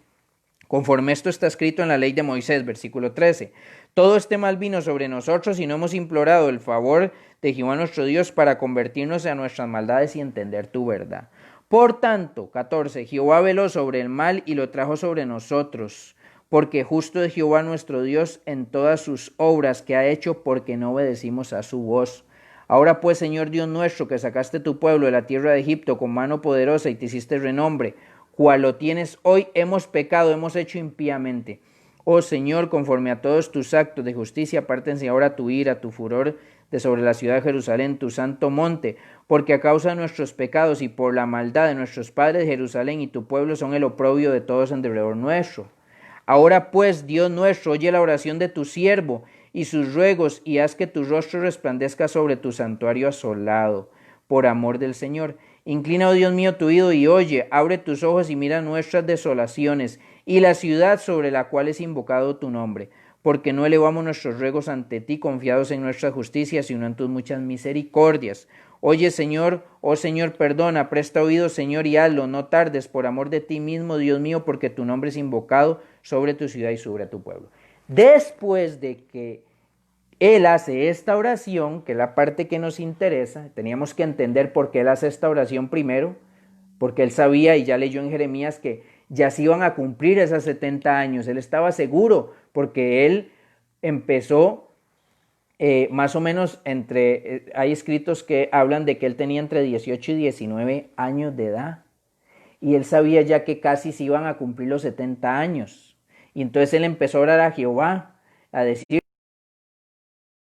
Conforme esto está escrito en la ley de Moisés, versículo 13, todo este mal vino sobre nosotros y no hemos implorado el favor de Jehová nuestro Dios para convertirnos a nuestras maldades y entender tu verdad. Por tanto, 14, Jehová veló sobre el mal y lo trajo sobre nosotros, porque justo es Jehová nuestro Dios en todas sus obras que ha hecho, porque no obedecimos a su voz. Ahora pues, Señor Dios nuestro, que sacaste tu pueblo de la tierra de Egipto con mano poderosa y te hiciste renombre, cual lo tienes hoy, hemos pecado, hemos hecho impíamente. Oh Señor, conforme a todos tus actos de justicia, apártense ahora tu ira, tu furor de sobre la ciudad de Jerusalén, tu santo monte, porque a causa de nuestros pecados y por la maldad de nuestros padres, Jerusalén y tu pueblo son el oprobio de todos en derredor nuestro. Ahora pues, Dios nuestro, oye la oración de tu siervo y sus ruegos, y haz que tu rostro resplandezca sobre tu santuario asolado, por amor del Señor. Inclina, oh Dios mío, tu oído y oye, abre tus ojos y mira nuestras desolaciones, y la ciudad sobre la cual es invocado tu nombre, porque no elevamos nuestros ruegos ante ti, confiados en nuestra justicia, sino en tus muchas misericordias. Oye, Señor, oh Señor, perdona, presta oído, Señor, y hazlo, no tardes, por amor de ti mismo, Dios mío, porque tu nombre es invocado sobre tu ciudad y sobre tu pueblo. Después de que él hace esta oración, que es la parte que nos interesa, teníamos que entender por qué él hace esta oración primero, porque él sabía y ya leyó en Jeremías que ya se iban a cumplir esas 70 años, él estaba seguro, porque él empezó más o menos hay escritos que hablan de que él tenía entre 18 y 19 años de edad, y él sabía ya que casi se iban a cumplir los 70 años, y entonces él empezó a orar a Jehová, a decir,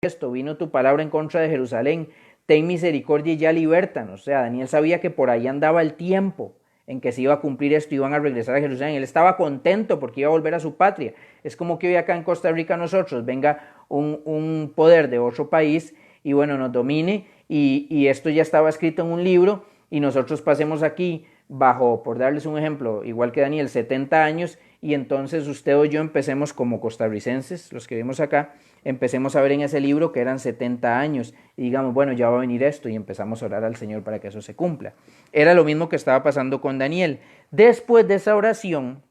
esto, vino tu palabra en contra de Jerusalén, ten misericordia y ya libértanos. O sea, Daniel sabía que por ahí andaba el tiempo en que se iba a cumplir esto, iban a regresar a Jerusalén. Él estaba contento porque iba a volver a su patria. Es como que hoy acá en Costa Rica nosotros venga un poder de otro país y bueno, nos domine y esto ya estaba escrito en un libro y nosotros pasemos aquí bajo, por darles un ejemplo, igual que Daniel, 70 años y entonces usted o yo empecemos como costarricenses, los que vivimos acá, empecemos a ver en ese libro que eran 70 años y digamos, bueno, ya va a venir esto y empezamos a orar al Señor para que eso se cumpla. Era lo mismo que estaba pasando con Daniel. Después de esa oración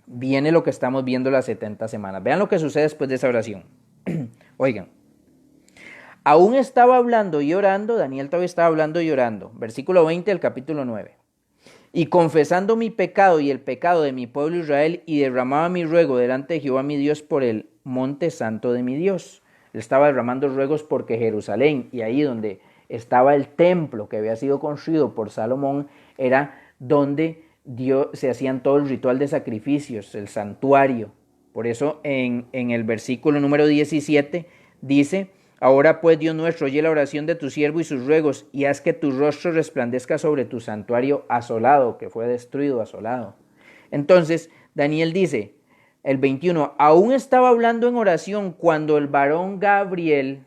viene lo que estamos viendo las 70 semanas. Vean lo que sucede después de esa oración. Oigan, aún estaba hablando y orando, Daniel todavía estaba hablando y orando. Versículo 20 del capítulo 9. Y confesando mi pecado y el pecado de mi pueblo Israel, y derramaba mi ruego delante de Jehová mi Dios por el monte santo de mi Dios. Él estaba derramando ruegos porque Jerusalén, y ahí donde estaba el templo que había sido construido por Salomón, era donde se hacían todo el ritual de sacrificios, el santuario. Por eso en el versículo número 17 dice: ahora pues, Dios nuestro, oye la oración de tu siervo y sus ruegos, y haz que tu rostro resplandezca sobre tu santuario asolado, que fue destruido, asolado. Entonces, Daniel dice, el 21, aún estaba hablando en oración cuando el varón Gabriel,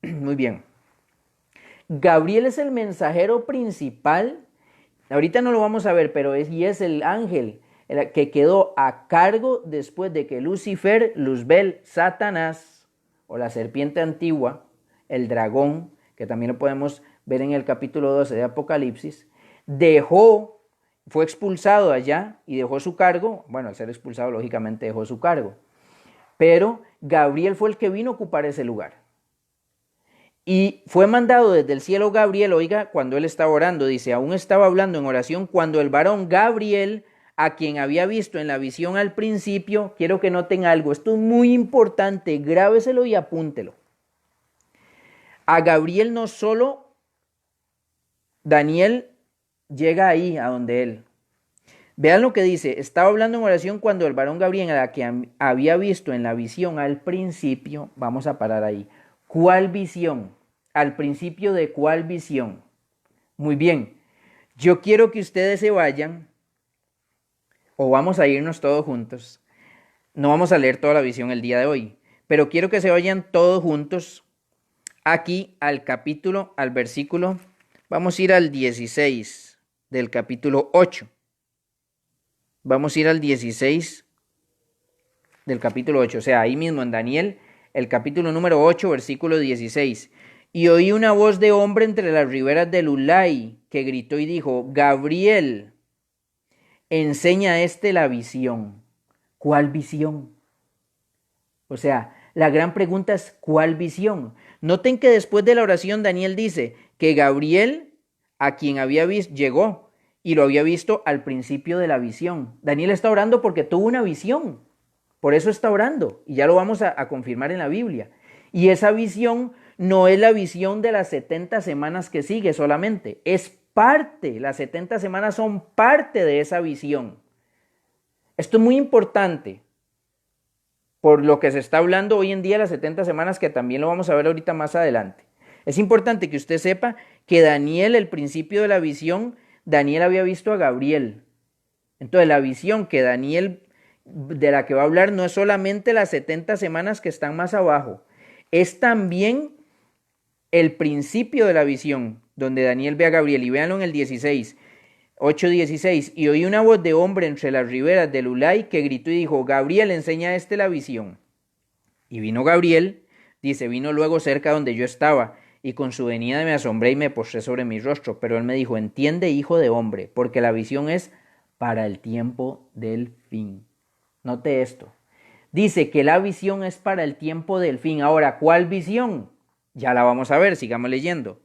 muy bien, Gabriel es el mensajero principal, ahorita no lo vamos a ver, pero es el ángel que quedó a cargo después de que Lucifer, Luzbel, Satanás, o la serpiente antigua, el dragón, que también lo podemos ver en el capítulo 12 de Apocalipsis, fue expulsado allá y dejó su cargo. Bueno, al ser expulsado, lógicamente dejó su cargo. Pero Gabriel fue el que vino a ocupar ese lugar. Y fue mandado desde el cielo Gabriel, oiga, cuando él estaba orando, dice, aún estaba hablando en oración cuando el varón Gabriel, a quien había visto en la visión al principio, quiero que noten algo, esto es muy importante, grábeselo y apúntelo. A Gabriel no solo Daniel llega ahí a donde él. Vean lo que dice, estaba hablando en oración cuando el varón Gabriel, a la que había visto en la visión al principio, vamos a parar ahí. ¿Cuál visión? ¿Al principio de cuál visión? Muy bien, yo quiero que ustedes se vayan, o vamos a irnos todos juntos. No vamos a leer toda la visión el día de hoy, pero quiero que se vayan todos juntos aquí al capítulo, al versículo, vamos a ir al 16 del capítulo 8. Vamos a ir al 16 del capítulo 8, o sea, ahí mismo en Daniel, el capítulo número 8, versículo 16. Y oí una voz de hombre entre las riberas del Ulai, que gritó y dijo, Gabriel, enseña a este la visión. ¿Cuál visión? O sea, la gran pregunta es, ¿cuál visión? Noten que después de la oración Daniel dice que Gabriel, a quien había visto, llegó y lo había visto al principio de la visión. Daniel está orando porque tuvo una visión. Por eso está orando y ya lo vamos a confirmar en la Biblia. Y esa visión no es la visión de las 70 semanas que sigue solamente, es parte, las 70 semanas son parte de esa visión. Esto es muy importante por lo que se está hablando hoy en día las 70 semanas, que también lo vamos a ver ahorita más adelante. Es importante que usted sepa que Daniel, el principio de la visión, Daniel había visto a Gabriel. Entonces la visión que Daniel, de la que va a hablar no es solamente las 70 semanas que están más abajo, es también el principio de la visión, donde Daniel ve a Gabriel, y véanlo en el 16, 8:16, y oí una voz de hombre entre las riberas del Ulai que gritó y dijo, Gabriel, enseña a este la visión. Y vino Gabriel, dice, vino luego cerca donde yo estaba, y con su venida me asombré y me postré sobre mi rostro, pero él me dijo, entiende, hijo de hombre, porque la visión es para el tiempo del fin. Note esto. Dice que la visión es para el tiempo del fin. Ahora, ¿cuál visión? Ya la vamos a ver, sigamos leyendo.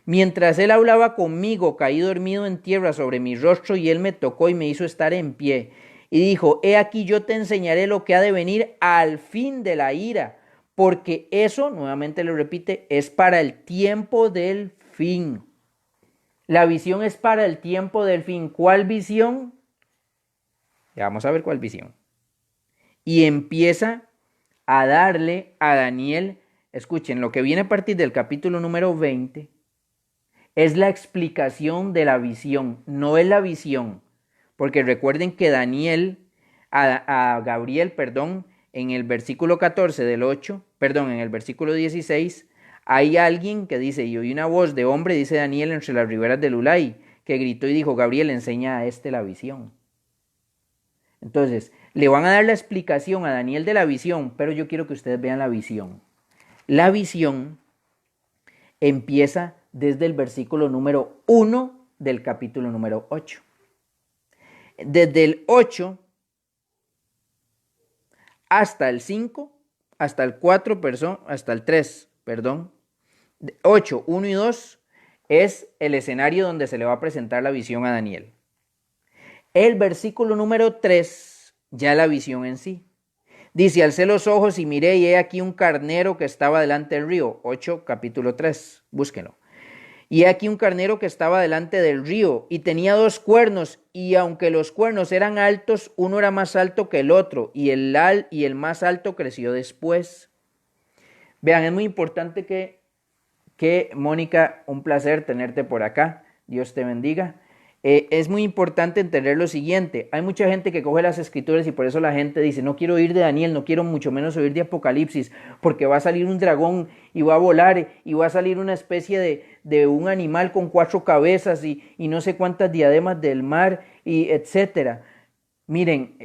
Mientras él hablaba conmigo, caí dormido en tierra sobre mi rostro y él me tocó y me hizo estar en pie. Y dijo, he aquí yo te enseñaré lo que ha de venir al fin de la ira, porque eso, nuevamente le repite, es para el tiempo del fin. La visión es para el tiempo del fin. ¿Cuál visión? Ya vamos a ver cuál visión. Y empieza a darle a Daniel, escuchen, lo que viene a partir del capítulo número 20, es la explicación de la visión, no es la visión. Porque recuerden que Gabriel, en el versículo 14 del 8, en el versículo 16, hay alguien que dice, y oí una voz de hombre, dice Daniel, entre las riberas del Ulai, que gritó y dijo, Gabriel, enseña a este la visión. Entonces, le van a dar la explicación a Daniel de la visión, pero yo quiero que ustedes vean la visión. La visión empieza desde el versículo número 1 del capítulo número 8. Desde el 8 hasta el 5, hasta el 4, hasta el 3, 8, 1 y 2 es el escenario donde se le va a presentar la visión a Daniel. El versículo número 3, ya la visión en sí. Dice, alcé los ojos y miré y he aquí un carnero que estaba delante del río. 8, capítulo 3, búsquenlo. Y he aquí un carnero que estaba delante del río y tenía 2 cuernos, y aunque los cuernos eran altos, uno era más alto que el otro, y el más alto creció después. Vean, es muy importante que Mónica, un placer tenerte por acá. Dios te bendiga. Es muy importante entender lo siguiente. Hay mucha gente que coge las escrituras y por eso la gente dice, no quiero oír de Daniel, no quiero mucho menos oír de Apocalipsis, porque va a salir un dragón y va a volar y va a salir una especie de un animal con 4 cabezas y no sé cuántas diademas del mar y etcétera. Miren,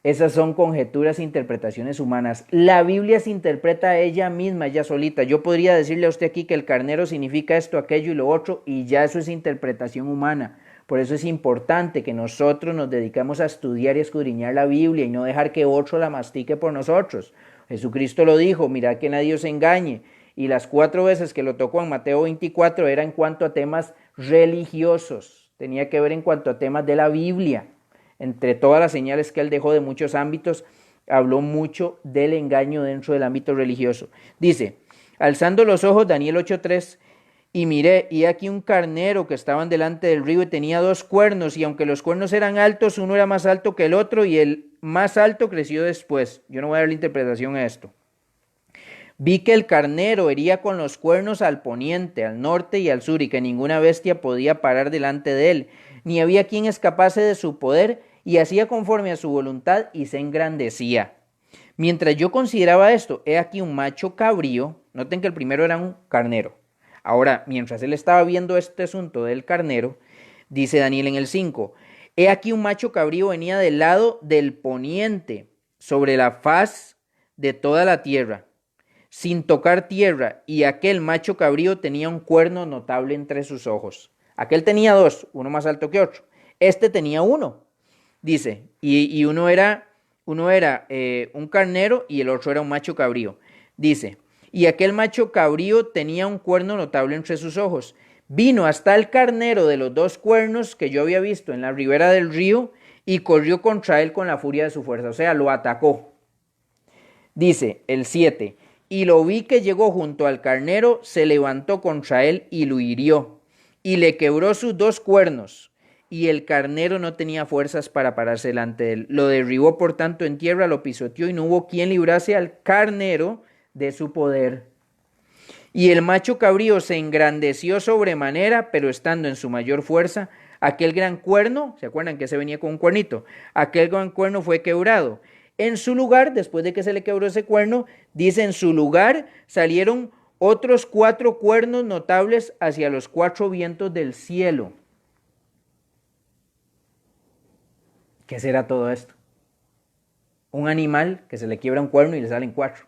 esas son conjeturas e interpretaciones humanas. La Biblia se interpreta a ella misma, ella solita. Yo podría decirle a usted aquí que el carnero significa esto, aquello y lo otro, y ya eso es interpretación humana. Por eso es importante que nosotros nos dediquemos a estudiar y escudriñar la Biblia y no dejar que otro la mastique por nosotros. Jesucristo lo dijo, mirad que nadie os engañe. Y las 4 veces que lo tocó en Mateo 24 era en cuanto a temas religiosos. Tenía que ver en cuanto a temas de la Biblia. Entre todas las señales que él dejó de muchos ámbitos, habló mucho del engaño dentro del ámbito religioso. Dice, alzando los ojos, Daniel 8:3, y miré, y aquí un carnero que estaban delante del río y tenía 2 cuernos, y aunque los cuernos eran altos, uno era más alto que el otro, y el más alto creció después. Yo no voy a dar la interpretación a esto. Vi que el carnero hería con los cuernos al poniente, al norte y al sur, y que ninguna bestia podía parar delante de él, ni había quien escapase de su poder, y hacía conforme a su voluntad y se engrandecía. Mientras yo consideraba esto, he aquí un macho cabrío. Noten que el primero era un carnero. Ahora, mientras él estaba viendo este asunto del carnero, dice Daniel en el 5, he aquí un macho cabrío venía del lado del poniente, sobre la faz de toda la tierra, sin tocar tierra, y aquel macho cabrío tenía un cuerno notable entre sus ojos. Aquel tenía 2, uno más alto que otro. Este tenía 1, dice, y uno era un carnero y el otro era un macho cabrío. Dice, y aquel macho cabrío tenía un cuerno notable entre sus ojos. Vino hasta el carnero de los 2 cuernos que yo había visto en la ribera del río y corrió contra él con la furia de su fuerza, o sea, lo atacó. Dice el 7, y lo vi que llegó junto al carnero, se levantó contra él y lo hirió, y le quebró sus 2 cuernos, y el carnero no tenía fuerzas para pararse delante de él. Lo derribó por tanto en tierra, lo pisoteó, y no hubo quien librase al carnero de su poder. Y el macho cabrío se engrandeció sobremanera, pero estando en su mayor fuerza, Aquel gran cuerno, ¿se acuerdan que se venía con un cuernito? Aquel gran cuerno fue quebrado. En su lugar, después de que se le quebró ese cuerno, dice, en su lugar salieron otros 4 cuernos notables hacia los 4 vientos del cielo. ¿Qué será todo esto? Un animal que se le quiebra un cuerno y le salen 4.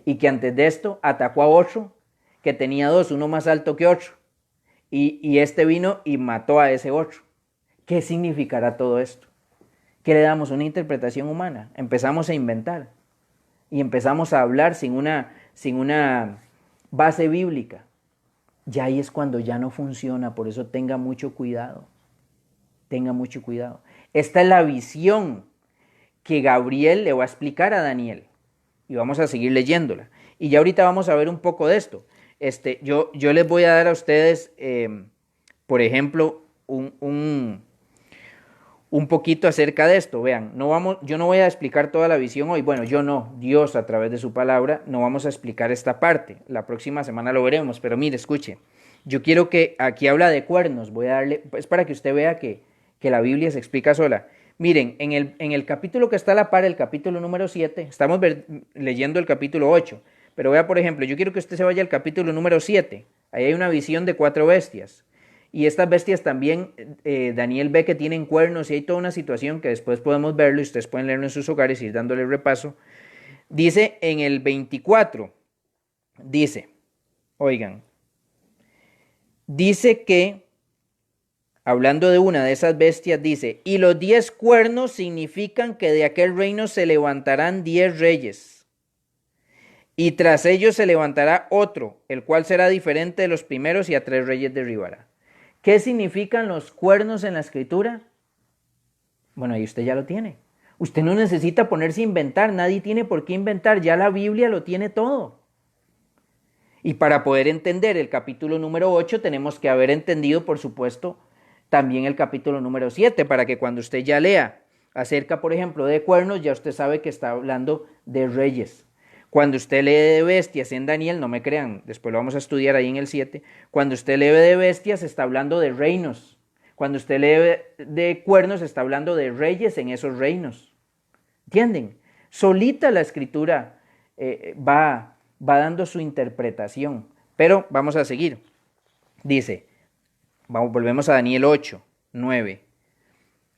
Y que antes de esto atacó a otro que tenía 2, uno más alto que otro. Y este vino y mató a ese otro. ¿Qué significará todo esto? ¿Qué le damos? Una interpretación humana. Empezamos a inventar. Y empezamos a hablar sin una base bíblica. Ya ahí es cuando ya no funciona. Por eso tenga mucho cuidado. Tenga mucho cuidado. Esta es la visión que Gabriel le va a explicar a Daniel. Y vamos a seguir leyéndola. Y ya ahorita vamos a ver un poco de esto. Yo les voy a dar a ustedes, por ejemplo, un poquito acerca de esto. Vean, yo no voy a explicar toda la visión hoy. Bueno, yo no, Dios a través de su palabra, no vamos a explicar esta parte. La próxima semana lo veremos, pero mire, escuche. Yo quiero que aquí habla de cuernos. Voy a darle, es para que usted vea que la Biblia se explica sola. Miren, en el capítulo que está a la par, el capítulo número 7, estamos leyendo el capítulo 8, pero vea, por ejemplo, yo quiero que usted se vaya al capítulo número 7, ahí hay una visión de 4 bestias, y estas bestias también, Daniel ve que tienen cuernos, y hay toda una situación que después podemos verlo, y ustedes pueden leerlo en sus hogares y ir dándole repaso. Dice en el 24, dice, oigan, dice que, hablando de una de esas bestias, dice, y los 10 cuernos significan que de aquel reino se levantarán 10 reyes, y tras ellos se levantará otro, el cual será diferente de los primeros y a 3 reyes derribará. ¿Qué significan los cuernos en la escritura? Bueno, ahí usted ya lo tiene. Usted no necesita ponerse a inventar, nadie tiene por qué inventar, ya la Biblia lo tiene todo. Y para poder entender el capítulo número 8 tenemos que haber entendido, por supuesto, también el capítulo número 7, para que cuando usted ya lea acerca, por ejemplo, de cuernos, ya usted sabe que está hablando de reyes. Cuando usted lee de bestias en Daniel, no me crean, después lo vamos a estudiar ahí en el 7, cuando usted lee de bestias está hablando de reinos. Cuando usted lee de cuernos está hablando de reyes en esos reinos. ¿Entienden? Solita la escritura va dando su interpretación. Pero vamos a seguir. Dice, volvemos a Daniel 8, 9.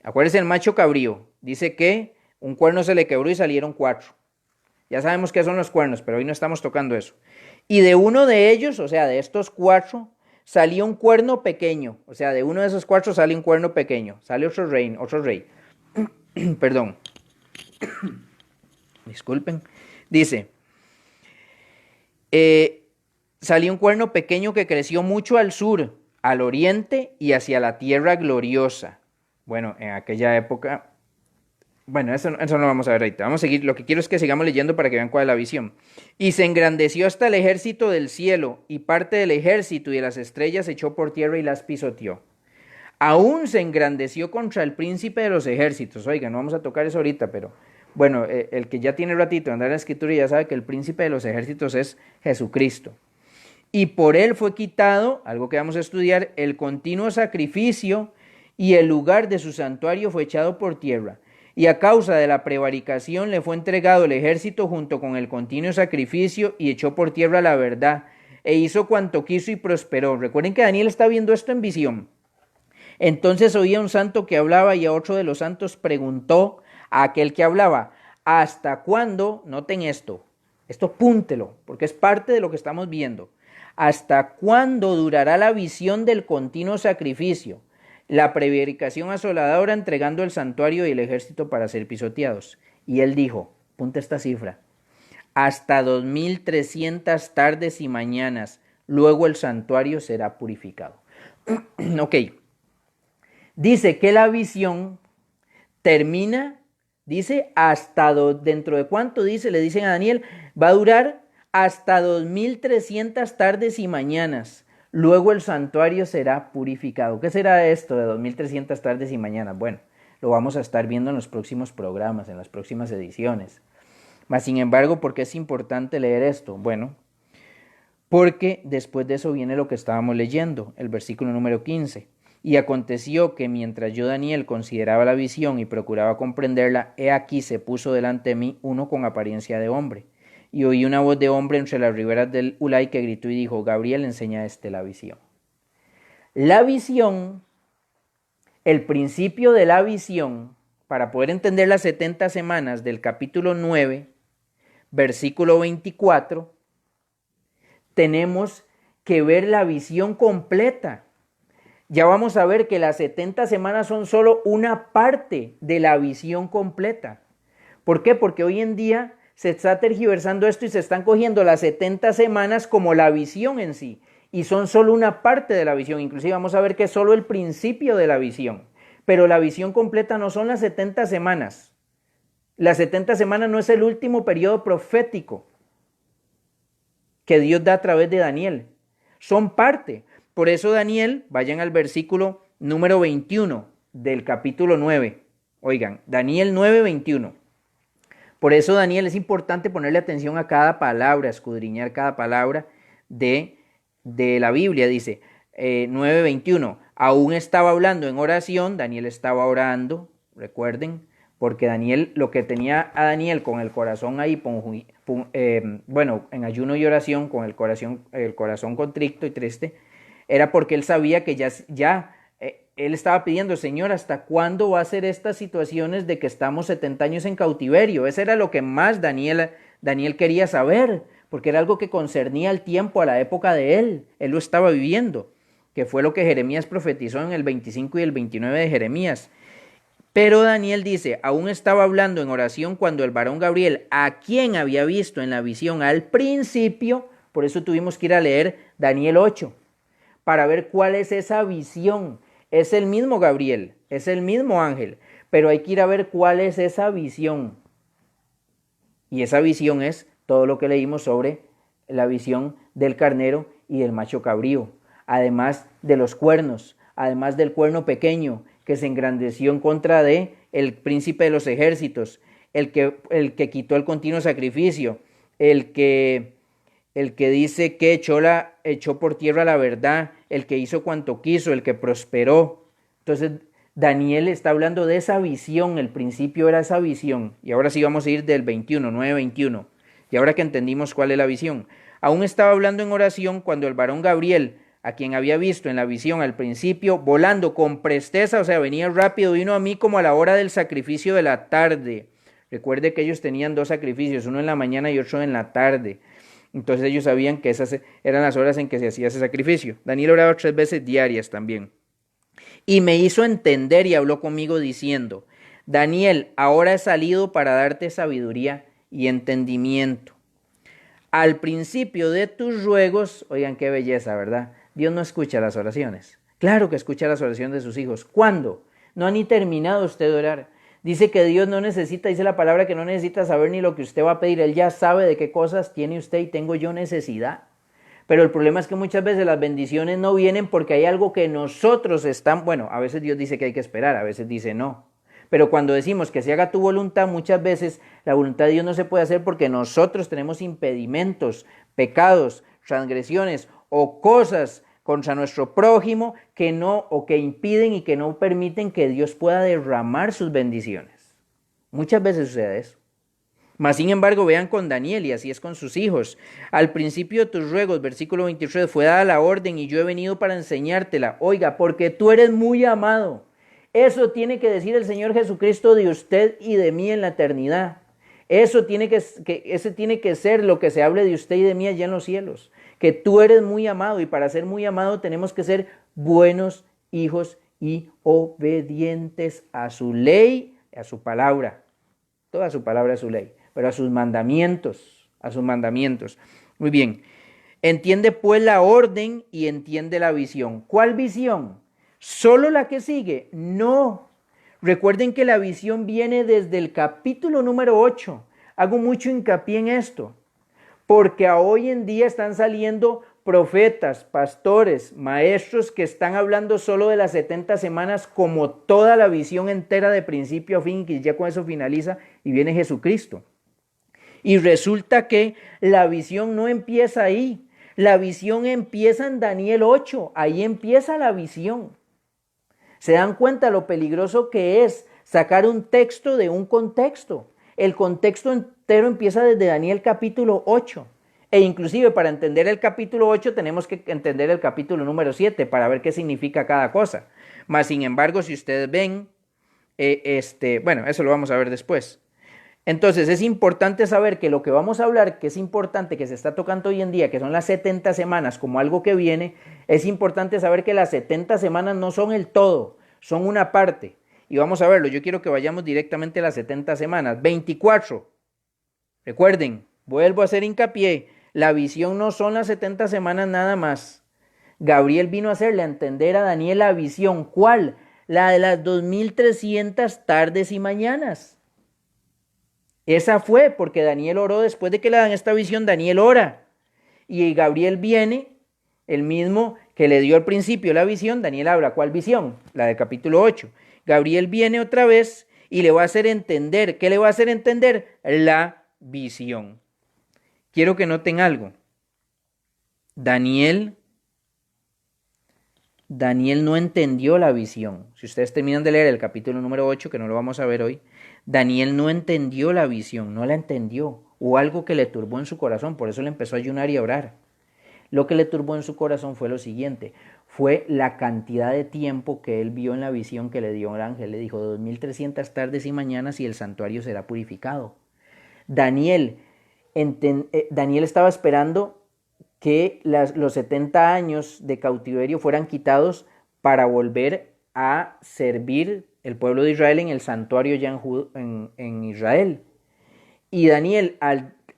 Acuérdense el macho cabrío. Dice que un cuerno se le quebró y salieron 4. Ya sabemos qué son los cuernos, pero hoy no estamos tocando eso. Y de uno de ellos, o sea, de estos 4, salió un cuerno pequeño. O sea, de uno de esos 4 sale un cuerno pequeño. Sale otro rey. Perdón. Disculpen. Dice, salió un cuerno pequeño que creció mucho al sur, al oriente y hacia la tierra gloriosa. Bueno, en aquella época... Bueno, eso no lo vamos a ver ahorita. Vamos a seguir. Lo que quiero es que sigamos leyendo para que vean cuál es la visión. Y se engrandeció hasta el ejército del cielo, y parte del ejército y de las estrellas echó por tierra y las pisoteó. Aún se engrandeció contra el príncipe de los ejércitos. Oigan, no vamos a tocar eso ahorita, pero bueno, el que ya tiene ratito de andar en la escritura ya sabe que el príncipe de los ejércitos es Jesucristo. Y por él fue quitado, algo que vamos a estudiar, el continuo sacrificio, y el lugar de su santuario fue echado por tierra. Y a causa de la prevaricación le fue entregado el ejército junto con el continuo sacrificio, y echó por tierra la verdad, e hizo cuanto quiso y prosperó. Recuerden que Daniel está viendo esto en visión. Entonces oía un santo que hablaba, y a otro de los santos preguntó a aquel que hablaba, ¿hasta cuándo? Noten esto púntelo, porque es parte de lo que estamos viendo. ¿Hasta cuándo durará la visión del continuo sacrificio, la prevaricación asoladora, entregando el santuario y el ejército para ser pisoteados? Y él dijo, apunta esta cifra, hasta 2300 tardes y mañanas, luego el santuario será purificado. Ok, dice que la visión termina, dice, hasta dentro de cuánto, dice, le dicen a Daniel, va a durar hasta 2300 tardes y mañanas. Luego el santuario será purificado. ¿Qué será esto de 2300 tardes y mañanas? Bueno, lo vamos a estar viendo en los próximos programas, en las próximas ediciones. Mas, sin embargo, ¿por qué es importante leer esto? Bueno, porque después de eso viene lo que estábamos leyendo, el versículo número 15. Y aconteció que mientras yo, Daniel, consideraba la visión y procuraba comprenderla, he aquí se puso delante de mí uno con apariencia de hombre. Y oí una voz de hombre entre las riberas del Ulai que gritó y dijo: Gabriel, enseña a este la visión. La visión, el principio de la visión, para poder entender las 70 semanas del capítulo 9, versículo 24, tenemos que ver la visión completa. Ya vamos a ver que las 70 semanas son solo una parte de la visión completa. ¿Por qué? Porque hoy en día se está tergiversando esto y se están cogiendo las 70 semanas como la visión en sí. Y son solo una parte de la visión. Inclusive vamos a ver que es solo el principio de la visión. Pero la visión completa no son las 70 semanas. Las 70 semanas no es el último periodo profético que Dios da a través de Daniel. Son parte. Por eso Daniel, vayan al versículo número 21 del capítulo 9. Oigan, Daniel 9, 21. Por eso Daniel es importante ponerle atención a cada palabra, escudriñar cada palabra de la Biblia. Dice 9, 21. Aún estaba hablando en oración, Daniel estaba orando, recuerden, porque Daniel, lo que tenía a Daniel con el corazón ahí, en ayuno y oración, con el corazón contrito y triste, era porque él sabía que él estaba pidiendo: Señor, ¿hasta cuándo va a ser estas situaciones de que estamos 70 años en cautiverio? Ese era lo que más Daniel quería saber, porque era algo que concernía al tiempo, a la época de él. Él lo estaba viviendo, que fue lo que Jeremías profetizó en el 25 y el 29 de Jeremías. Pero Daniel dice: aún estaba hablando en oración cuando el varón Gabriel, a quien había visto en la visión al principio, por eso tuvimos que ir a leer Daniel 8, para ver cuál es esa visión. Es el mismo Gabriel, es el mismo ángel, pero hay que ir a ver cuál es esa visión. Y esa visión es todo lo que leímos sobre la visión del carnero y del macho cabrío, además de los cuernos, además del cuerno pequeño que se engrandeció en contra de el príncipe de los ejércitos, el que quitó el continuo sacrificio, el que dice que echó por tierra la verdad, el que hizo cuanto quiso, el que prosperó. Entonces Daniel está hablando de esa visión, el principio era esa visión. Y ahora sí vamos a ir del 21, 9:21. Y ahora que entendimos cuál es la visión. Aún estaba hablando en oración cuando el varón Gabriel, a quien había visto en la visión al principio, volando con presteza, o sea, venía rápido, vino a mí como a la hora del sacrificio de la tarde. Recuerde que ellos tenían 2 sacrificios, uno en la mañana y otro en la tarde. Entonces ellos sabían que esas eran las horas en que se hacía ese sacrificio. Daniel oraba 3 veces diarias también. Y me hizo entender y habló conmigo diciendo: Daniel, ahora he salido para darte sabiduría y entendimiento. Al principio de tus ruegos, oigan qué belleza, ¿verdad? Dios no escucha las oraciones. Claro que escucha las oraciones de sus hijos. ¿Cuándo? No ha ni terminado usted de orar. Dice que Dios no necesita, dice la palabra, que no necesita saber ni lo que usted va a pedir. Él ya sabe de qué cosas tiene usted y tengo yo necesidad. Pero el problema es que muchas veces las bendiciones no vienen porque hay algo que nosotros a veces Dios dice que hay que esperar, a veces dice no. Pero cuando decimos que se haga tu voluntad, muchas veces la voluntad de Dios no se puede hacer porque nosotros tenemos impedimentos, pecados, transgresiones o cosas contra nuestro prójimo que impiden y que no permiten que Dios pueda derramar sus bendiciones. Muchas veces sucede eso. Mas sin embargo, vean con Daniel, y así es con sus hijos. Al principio de tus ruegos, versículo 23, fue dada la orden y yo he venido para enseñártela. Oiga, porque tú eres muy amado. Eso tiene que decir el Señor Jesucristo de usted y de mí en la eternidad. Ese tiene que ser lo que se hable de usted y de mí allá en los cielos. Que tú eres muy amado, y para ser muy amado tenemos que ser buenos hijos y obedientes a su ley, a su palabra. Toda su palabra es su ley, pero a sus mandamientos, Muy bien. Entiende pues la orden y entiende la visión. ¿Cuál visión? ¿Solo la que sigue? No. Recuerden que la visión viene desde el capítulo número 8. Hago mucho hincapié en esto, porque hoy en día están saliendo profetas, pastores, maestros que están hablando solo de las 70 semanas como toda la visión entera de principio a fin, que ya con eso finaliza y viene Jesucristo. Y resulta que la visión no empieza ahí. La visión empieza en Daniel 8. Ahí empieza la visión. ¿Se dan cuenta lo peligroso que es sacar un texto de un contexto? El contexto entero empieza desde Daniel capítulo 8. E inclusive para entender el capítulo 8 tenemos que entender el capítulo número 7 para ver qué significa cada cosa. Mas, sin embargo, si ustedes ven, bueno, eso lo vamos a ver después. Entonces es importante saber que lo que vamos a hablar, que es importante, que se está tocando hoy en día, que son las 70 semanas como algo que viene, es importante saber que las 70 semanas no son el todo, son una parte. Y vamos a verlo, yo quiero que vayamos directamente a las 70 semanas. 24, recuerden, vuelvo a hacer hincapié, la visión no son las 70 semanas nada más. Gabriel vino a hacerle a entender a Daniel la visión. ¿Cuál? La de las 2300 tardes y mañanas. Esa fue porque Daniel oró después de que le dan esta visión, Daniel ora. Y Gabriel viene, el mismo que le dio al principio la visión, Daniel habla, ¿cuál visión? La del capítulo 8. Gabriel viene otra vez y le va a hacer entender, ¿qué le va a hacer entender? La visión. Quiero que noten algo. Daniel no entendió la visión. Si ustedes terminan de leer el capítulo número 8, que no lo vamos a ver hoy, Daniel no entendió la visión, no la entendió. Hubo algo que le turbó en su corazón, por eso le empezó a ayunar y a orar. Lo que le turbó en su corazón fue lo siguiente, fue la cantidad de tiempo que él vio en la visión que le dio el ángel. Le dijo 2300 tardes y mañanas y el santuario será purificado. Daniel estaba esperando que los 70 años de cautiverio fueran quitados para volver a servir el pueblo de Israel en el santuario ya en Israel. Y Daniel,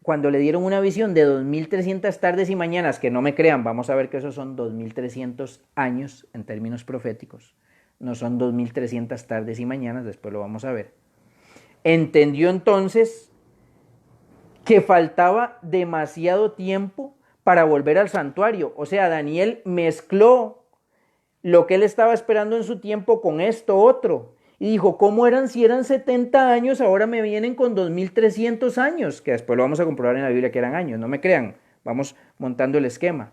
cuando le dieron una visión de 2300 tardes y mañanas, que no me crean, vamos a ver que esos son 2300 años en términos proféticos, no son 2300 tardes y mañanas, después lo vamos a ver. Entendió entonces que faltaba demasiado tiempo para volver al santuario. O sea, Daniel mezcló lo que él estaba esperando en su tiempo con esto otro. Y dijo, ¿cómo eran si eran 70 años? Ahora me vienen con 2300 años, que después lo vamos a comprobar en la Biblia que eran años, no me crean, vamos montando el esquema.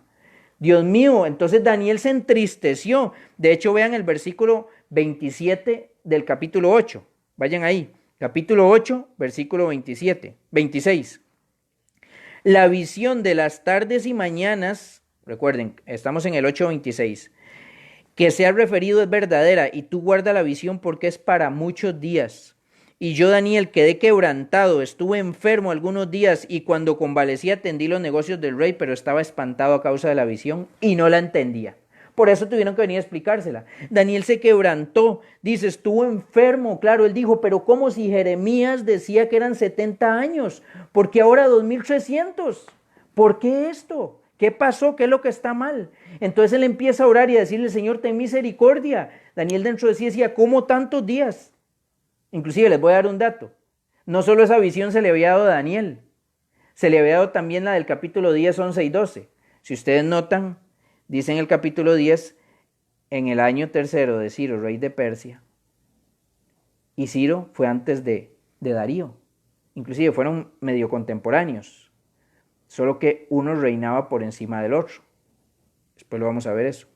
Dios mío, entonces Daniel se entristeció. De hecho, vean el versículo 27 del capítulo 8. Vayan ahí, capítulo 8, versículo 26. La visión de las tardes y mañanas, recuerden, estamos en el 8:26, que se ha referido es verdadera, y tú guarda la visión porque es para muchos días. Y yo, Daniel, quedé quebrantado, estuve enfermo algunos días, y cuando convalecí atendí los negocios del rey, pero estaba espantado a causa de la visión y no la entendía. Por eso tuvieron que venir a explicársela. Daniel se quebrantó, dice, estuvo enfermo, claro, él dijo, pero ¿cómo si Jeremías decía que eran 70 años? ¿Por qué ahora 2300? ¿Por qué esto? ¿Qué pasó? ¿Qué es lo que está mal? Entonces él empieza a orar y a decirle, Señor, ten misericordia. Daniel dentro de sí decía, ¿cómo tantos días? Inclusive les voy a dar un dato. No solo esa visión se le había dado a Daniel, se le había dado también la del capítulo 10, 11 y 12. Si ustedes notan, dice en el capítulo 10, en el año tercero de Ciro, rey de Persia. Y Ciro fue antes de Darío. Inclusive fueron medio contemporáneos. Solo que uno reinaba por encima del otro. Después lo vamos a ver eso.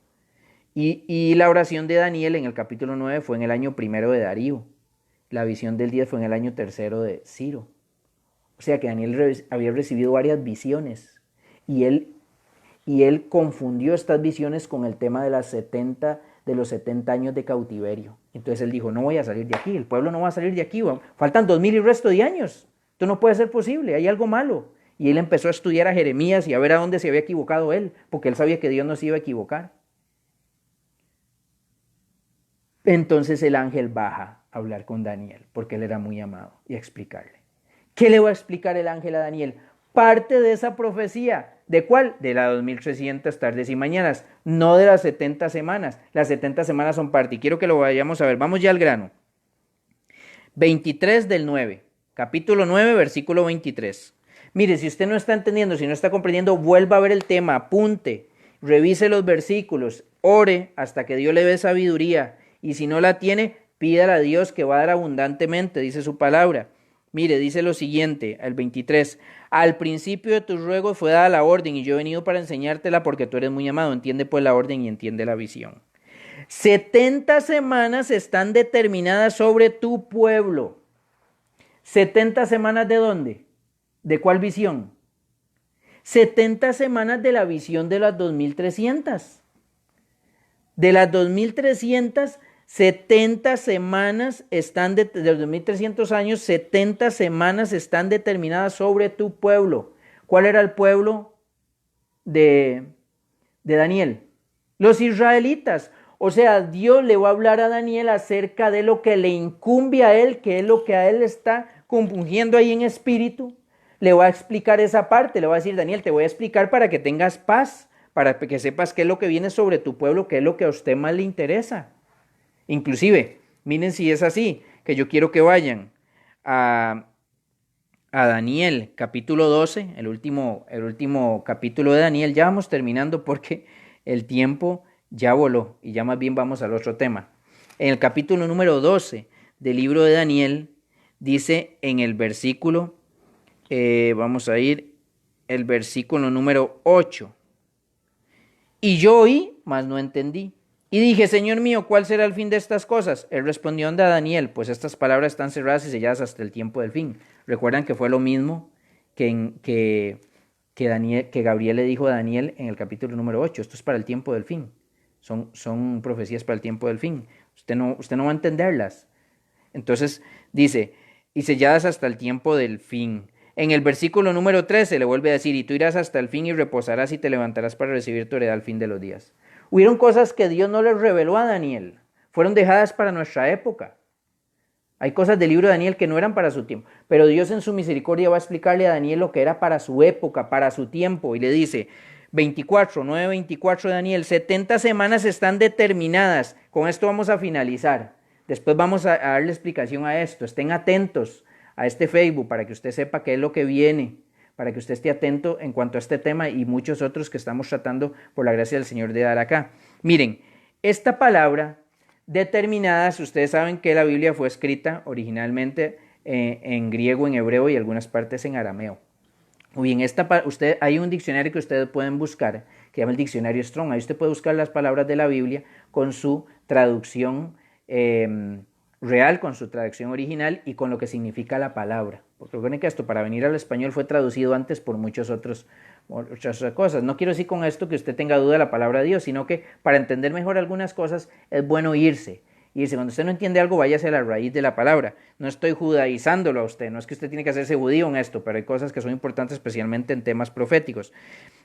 Y la oración de Daniel en el capítulo 9 fue en el año primero de Darío. La visión del 10 fue en el año tercero de Ciro. O sea que Daniel había recibido varias visiones. Y él confundió estas visiones con el tema de los 70 años de cautiverio. Entonces él dijo, no voy a salir de aquí, el pueblo no va a salir de aquí. Faltan 2000 y resto de años. Esto no puede ser posible, hay algo malo. Y él empezó a estudiar a Jeremías y a ver a dónde se había equivocado él, porque él sabía que Dios no se iba a equivocar. Entonces el ángel baja a hablar con Daniel, porque él era muy amado, y a explicarle. ¿Qué le va a explicar el ángel a Daniel? Parte de esa profecía. ¿De cuál? De las 2300 tardes y mañanas, no de las 70 semanas. Las 70 semanas son parte, y quiero que lo vayamos a ver. Vamos ya al grano. 23 del 9, capítulo 9, versículo 23. Mire, si usted no está entendiendo, si no está comprendiendo, vuelva a ver el tema, apunte, revise los versículos, ore hasta que Dios le dé sabiduría, y si no la tiene, pídala a Dios que va a dar abundantemente, dice su palabra. Mire, dice lo siguiente, el 23, al principio de tus ruegos fue dada la orden, y yo he venido para enseñártela porque tú eres muy amado, entiende pues la orden y entiende la visión. 70 semanas están determinadas sobre tu pueblo. ¿70 semanas de dónde? ¿De cuál visión? 70 semanas de la visión de las 2300. De las 2300, 70 semanas están de los 2300 años, 70 semanas están determinadas sobre tu pueblo. ¿Cuál era el pueblo de Daniel? Los israelitas. O sea, Dios le va a hablar a Daniel acerca de lo que le incumbe a él, que es lo que a él está compungiendo ahí en espíritu. Le va a explicar esa parte, le va a decir: Daniel, te voy a explicar para que tengas paz, para que sepas qué es lo que viene sobre tu pueblo, qué es lo que a usted más le interesa. Inclusive, miren si es así, que yo quiero que vayan a Daniel, capítulo 12, el último capítulo de Daniel. Ya vamos terminando porque el tiempo ya voló y ya más bien vamos al otro tema. En el capítulo número 12 del libro de Daniel, dice en el versículo, vamos a ir, el versículo número 8. Y yo oí, mas no entendí. Y dije: Señor mío, ¿cuál será el fin de estas cosas? Él respondió a Daniel: pues estas palabras están cerradas y selladas hasta el tiempo del fin. Recuerdan que fue lo mismo que Gabriel le dijo a Daniel en el capítulo número 8. Esto es para el tiempo del fin. Son profecías para el tiempo del fin. Usted no va a entenderlas. Entonces dice: y selladas hasta el tiempo del fin. En el versículo número 13 le vuelve a decir: y tú irás hasta el fin y reposarás y te levantarás para recibir tu heredad al fin de los días. Hubieron cosas que Dios no les reveló a Daniel. Fueron dejadas para nuestra época. Hay cosas del libro de Daniel que no eran para su tiempo. Pero Dios en su misericordia va a explicarle a Daniel lo que era para su época, para su tiempo. Y le dice, 9:24 de Daniel: 70 semanas están determinadas. Con esto vamos a finalizar. Después vamos a darle explicación a esto. Estén atentos a este Facebook para que usted sepa qué es lo que viene, para que usted esté atento en cuanto a este tema y muchos otros que estamos tratando por la gracia del Señor de dar acá. Miren, esta palabra determinadas, ustedes saben que la Biblia fue escrita originalmente en griego, en hebreo y algunas partes en arameo. O bien, hay un diccionario que ustedes pueden buscar, que se llama el diccionario Strong. Ahí usted puede buscar las palabras de la Biblia con su traducción real, con su traducción original y con lo que significa la palabra. Porque recuerden que esto para venir al español fue traducido antes por muchas otras cosas. No quiero decir con esto que usted tenga duda de la palabra de Dios, sino que para entender mejor algunas cosas es bueno irse. Cuando usted no entiende algo, váyase a la raíz de la palabra. No estoy judaizándolo a usted, no es que usted tiene que hacerse judío en esto, pero hay cosas que son importantes, especialmente en temas proféticos.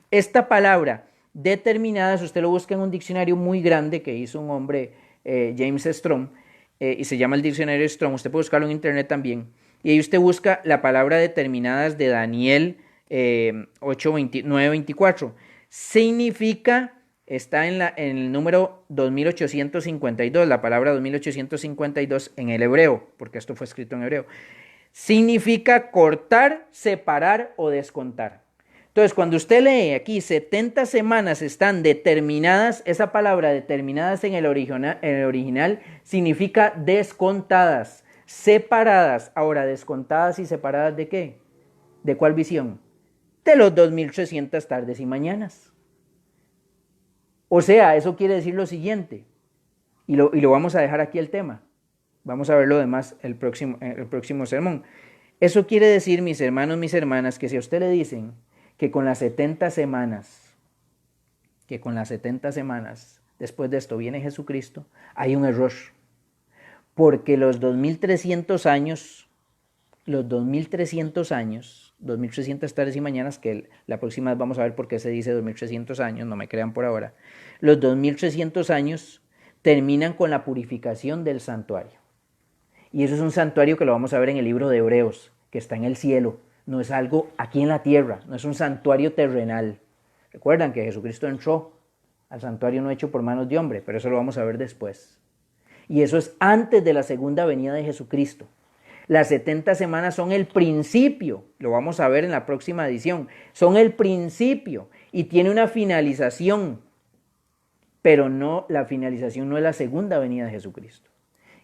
Esta palabra determinadas, usted lo busca en un diccionario muy grande que hizo un hombre, James Strong, y se llama el diccionario Strong. Usted puede buscarlo en internet también. Y ahí usted busca la palabra determinadas de Daniel 9:24. Significa, está en el número 2852, la palabra 2852 en el hebreo, porque esto fue escrito en hebreo. Significa cortar, separar o descontar. Entonces, cuando usted lee aquí 70 semanas están determinadas, esa palabra determinadas en el original significa descontadas, separadas. Ahora, descontadas y separadas ¿de qué? ¿De cuál visión? De los 2300 tardes y mañanas. O sea, eso quiere decir lo siguiente, y lo vamos a dejar aquí el tema. Vamos a ver lo demás el próximo sermón. Eso quiere decir, mis hermanos, mis hermanas, que si a usted le dicen que con las 70 semanas, después de esto viene Jesucristo, hay un error. Porque los 2300 años, 2300 tardes y mañanas, que la próxima vez vamos a ver por qué se dice 2300 años, no me crean por ahora. Los 2300 años terminan con la purificación del santuario. Y eso es un santuario que lo vamos a ver en el libro de Hebreos, que está en el cielo. No es algo aquí en la tierra, no es un santuario terrenal. Recuerdan que Jesucristo entró al santuario no hecho por manos de hombre, pero eso lo vamos a ver después. Y eso es antes de la segunda venida de Jesucristo. Las 70 semanas son el principio, lo vamos a ver en la próxima edición, son el principio y tiene una finalización, pero no, la finalización no es la segunda venida de Jesucristo.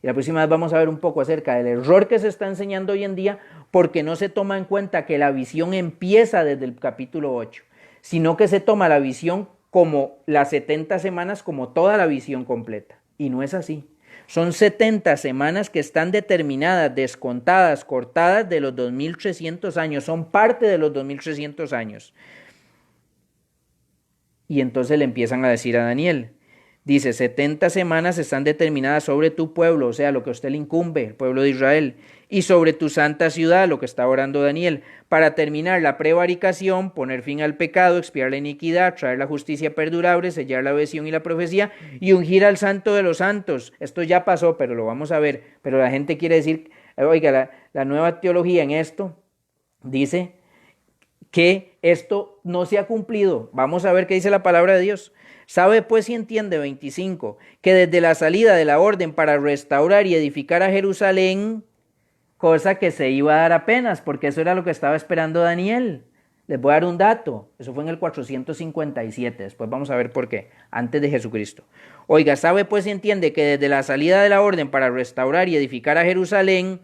Y la próxima vez vamos a ver un poco acerca del error que se está enseñando hoy en día, porque no se toma en cuenta que la visión empieza desde el capítulo 8, sino que se toma la visión como las 70 semanas, como toda la visión completa. Y no es así. Son 70 semanas que están determinadas, descontadas, cortadas de los 2300 años. Son parte de los 2300 años. Y entonces le empiezan a decir a Daniel, dice, 70 semanas están determinadas sobre tu pueblo, o sea, lo que a usted le incumbe, el pueblo de Israel, y sobre tu santa ciudad, lo que está orando Daniel, para terminar la prevaricación, poner fin al pecado, expiar la iniquidad, traer la justicia perdurable, sellar la visión y la profecía, y ungir al santo de los santos. Esto ya pasó, pero lo vamos a ver. Pero la gente quiere decir, oiga, la nueva teología en esto dice que esto no se ha cumplido. Vamos a ver qué dice la palabra de Dios. Sabe pues y entiende, 25, que desde la salida de la orden para restaurar y edificar a Jerusalén, cosa que se iba a dar apenas, porque eso era lo que estaba esperando Daniel. Les voy a dar un dato, eso fue en el 457, después vamos a ver por qué, antes de Jesucristo. Oiga, sabe pues y entiende que desde la salida de la orden para restaurar y edificar a Jerusalén,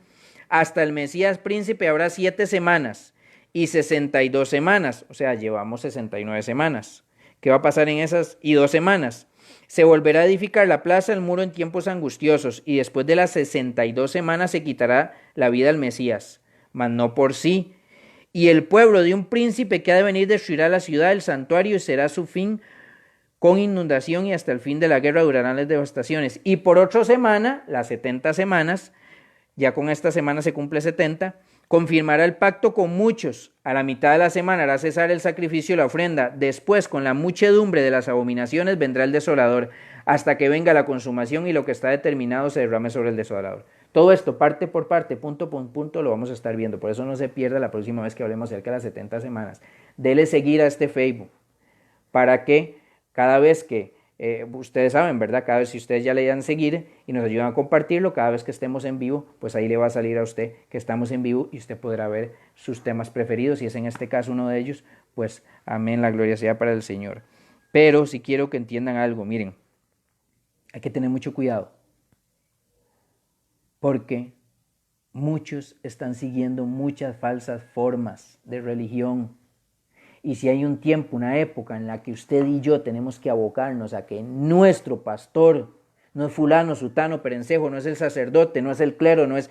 hasta el Mesías príncipe habrá 7 semanas y 62 semanas, o sea, llevamos 69 semanas. ¿Qué va a pasar en esas y 2 semanas? Se volverá a edificar la plaza del muro en tiempos angustiosos, y después de las 62 semanas se quitará la vida al Mesías, mas no por sí. Y el pueblo de un príncipe que ha de venir destruirá la ciudad, el santuario, y será su fin con inundación, y hasta el fin de la guerra durarán las devastaciones. Y por otra semana, las 70 semanas, ya con esta semana se cumple 70, confirmará el pacto con muchos. A la mitad de la semana hará cesar el sacrificio y la ofrenda. Después, con la muchedumbre de las abominaciones, vendrá el desolador, hasta que venga la consumación y lo que está determinado se derrame sobre el desolador. Todo esto, parte por parte, punto por punto, lo vamos a estar viendo. Por eso no se pierda la próxima vez que hablemos acerca de las 70 semanas. Dele seguir a este Facebook, para que cada vez que ustedes saben, ¿verdad? Cada vez si ustedes ya le dan seguir y nos ayudan a compartirlo, cada vez que estemos en vivo, pues ahí le va a salir a usted que estamos en vivo y usted podrá ver sus temas preferidos. Si es en este caso uno de ellos, pues amén, la gloria sea para el Señor. Pero si quiero que entiendan algo, miren, hay que tener mucho cuidado, porque muchos están siguiendo muchas falsas formas de religión. Y si hay un tiempo, una época en la que usted y yo tenemos que abocarnos a que nuestro pastor, no es fulano, sutano, perencejo, no es el sacerdote, no es el clero, no es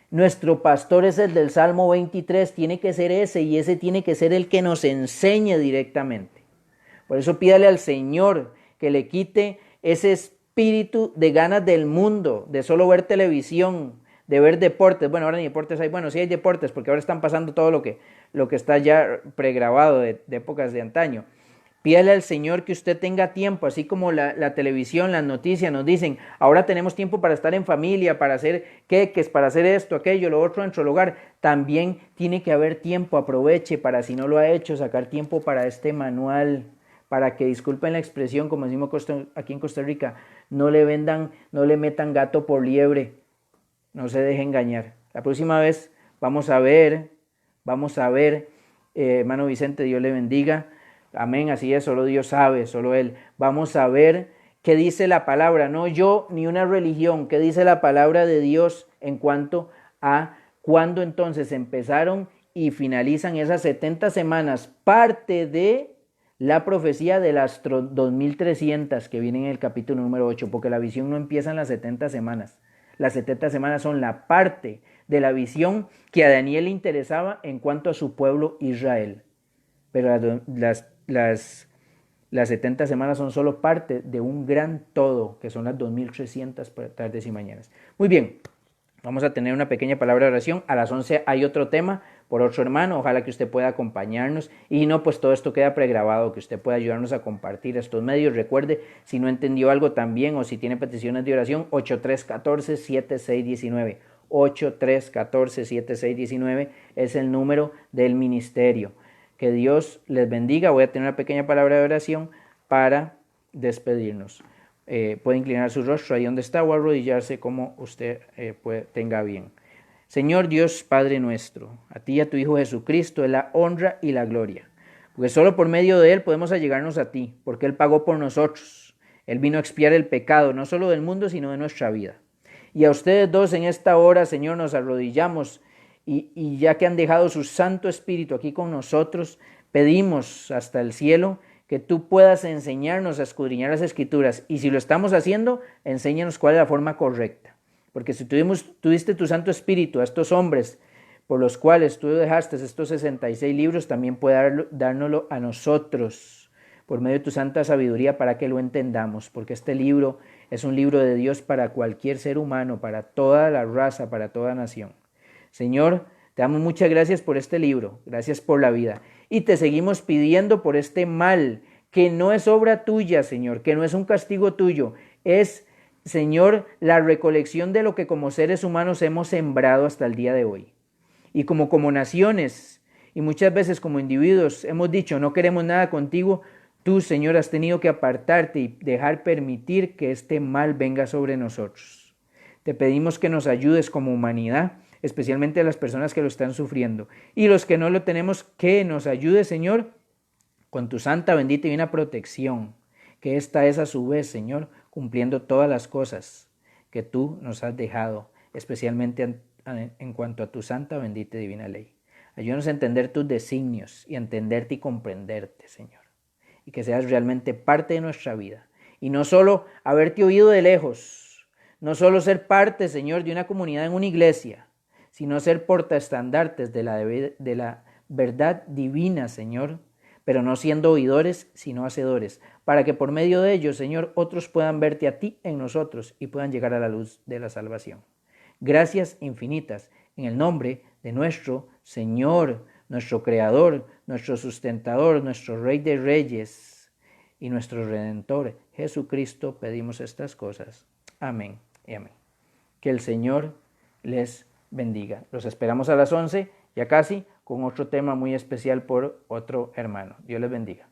nuestro pastor es el del Salmo 23, tiene que ser ese, y ese tiene que ser el que nos enseñe directamente. Por eso pídale al Señor que le quite ese espíritu de ganas del mundo, de solo ver televisión, de ver deportes. Bueno, ahora ni deportes hay, bueno, sí hay deportes, porque ahora están pasando todo lo que está ya pregrabado de épocas de antaño. Pídale al Señor que usted tenga tiempo, así como la televisión, las noticias nos dicen, ahora tenemos tiempo para estar en familia, para hacer queques, para hacer esto, aquello, lo otro dentro del hogar. También tiene que haber tiempo, aproveche para, si no lo ha hecho, sacar tiempo para este manual, para que, disculpen la expresión, como decimos aquí en Costa Rica, no le metan gato por liebre, no se deje engañar. La próxima vez vamos a ver, hermano Vicente, Dios le bendiga. Amén, así es, solo Dios sabe, solo Él. Vamos a ver qué dice la palabra, no yo ni una religión, qué dice la palabra de Dios en cuanto a cuándo entonces empezaron y finalizan esas 70 semanas, parte de la profecía de las 2300 que viene en el capítulo número 8, porque la visión no empieza en las 70 semanas. Las 70 semanas son la parte de la visión que a Daniel le interesaba en cuanto a su pueblo Israel. Pero las 70 semanas son solo parte de un gran todo, que son las 2300 tardes y mañanas. Muy bien, vamos a tener una pequeña palabra de oración. A las 11 hay otro tema por otro hermano. Ojalá que usted pueda acompañarnos. Y no, pues todo esto queda pregrabado, que usted pueda ayudarnos a compartir estos medios. Recuerde, si no entendió algo también o si tiene peticiones de oración, 8314-7619. 8314-7619 es el número del ministerio. Que Dios les bendiga. Voy a tener una pequeña palabra de oración para despedirnos. Puede inclinar su rostro ahí donde está o arrodillarse como usted tenga bien. Señor Dios Padre nuestro, a ti y a tu Hijo Jesucristo es la honra y la gloria, porque solo por medio de Él podemos allegarnos a ti, porque Él pagó por nosotros. Él vino a expiar el pecado, no solo del mundo, sino de nuestra vida. Y a ustedes dos en esta hora, Señor, nos arrodillamos y ya que han dejado su Santo Espíritu aquí con nosotros, pedimos hasta el cielo que tú puedas enseñarnos a escudriñar las Escrituras. Y si lo estamos haciendo, enséñanos cuál es la forma correcta. Porque si tuviste tu Santo Espíritu a estos hombres por los cuales tú dejaste estos 66 libros, también puede dárnoslo a nosotros por medio de tu santa sabiduría para que lo entendamos. Porque este libro es un libro de Dios para cualquier ser humano, para toda la raza, para toda nación. Señor, te damos muchas gracias por este libro, gracias por la vida. Y te seguimos pidiendo por este mal, que no es obra tuya, Señor, que no es un castigo tuyo, es, Señor, la recolección de lo que como seres humanos hemos sembrado hasta el día de hoy. Y como naciones, y muchas veces como individuos, hemos dicho, no queremos nada contigo, tú, Señor, has tenido que apartarte y dejar permitir que este mal venga sobre nosotros. Te pedimos que nos ayudes como humanidad, especialmente a las personas que lo están sufriendo. Y los que no lo tenemos, que nos ayude, Señor, con tu santa, bendita y divina protección. Que esta es a su vez, Señor, cumpliendo todas las cosas que tú nos has dejado, especialmente en cuanto a tu santa, bendita y divina ley. Ayúdanos a entender tus designios y a entenderte y comprenderte, Señor. Y que seas realmente parte de nuestra vida. Y no solo haberte oído de lejos, no solo ser parte, Señor, de una comunidad en una iglesia, sino ser portaestandartes de la verdad divina, Señor, pero no siendo oidores, sino hacedores, para que por medio de ellos, Señor, otros puedan verte a ti en nosotros y puedan llegar a la luz de la salvación. Gracias infinitas en el nombre de nuestro Señor, nuestro Creador, nuestro Sustentador, nuestro Rey de Reyes y nuestro Redentor, Jesucristo, pedimos estas cosas. Amén y amén. Que el Señor les bendiga. Los esperamos a las 11, ya casi, con otro tema muy especial por otro hermano. Dios les bendiga.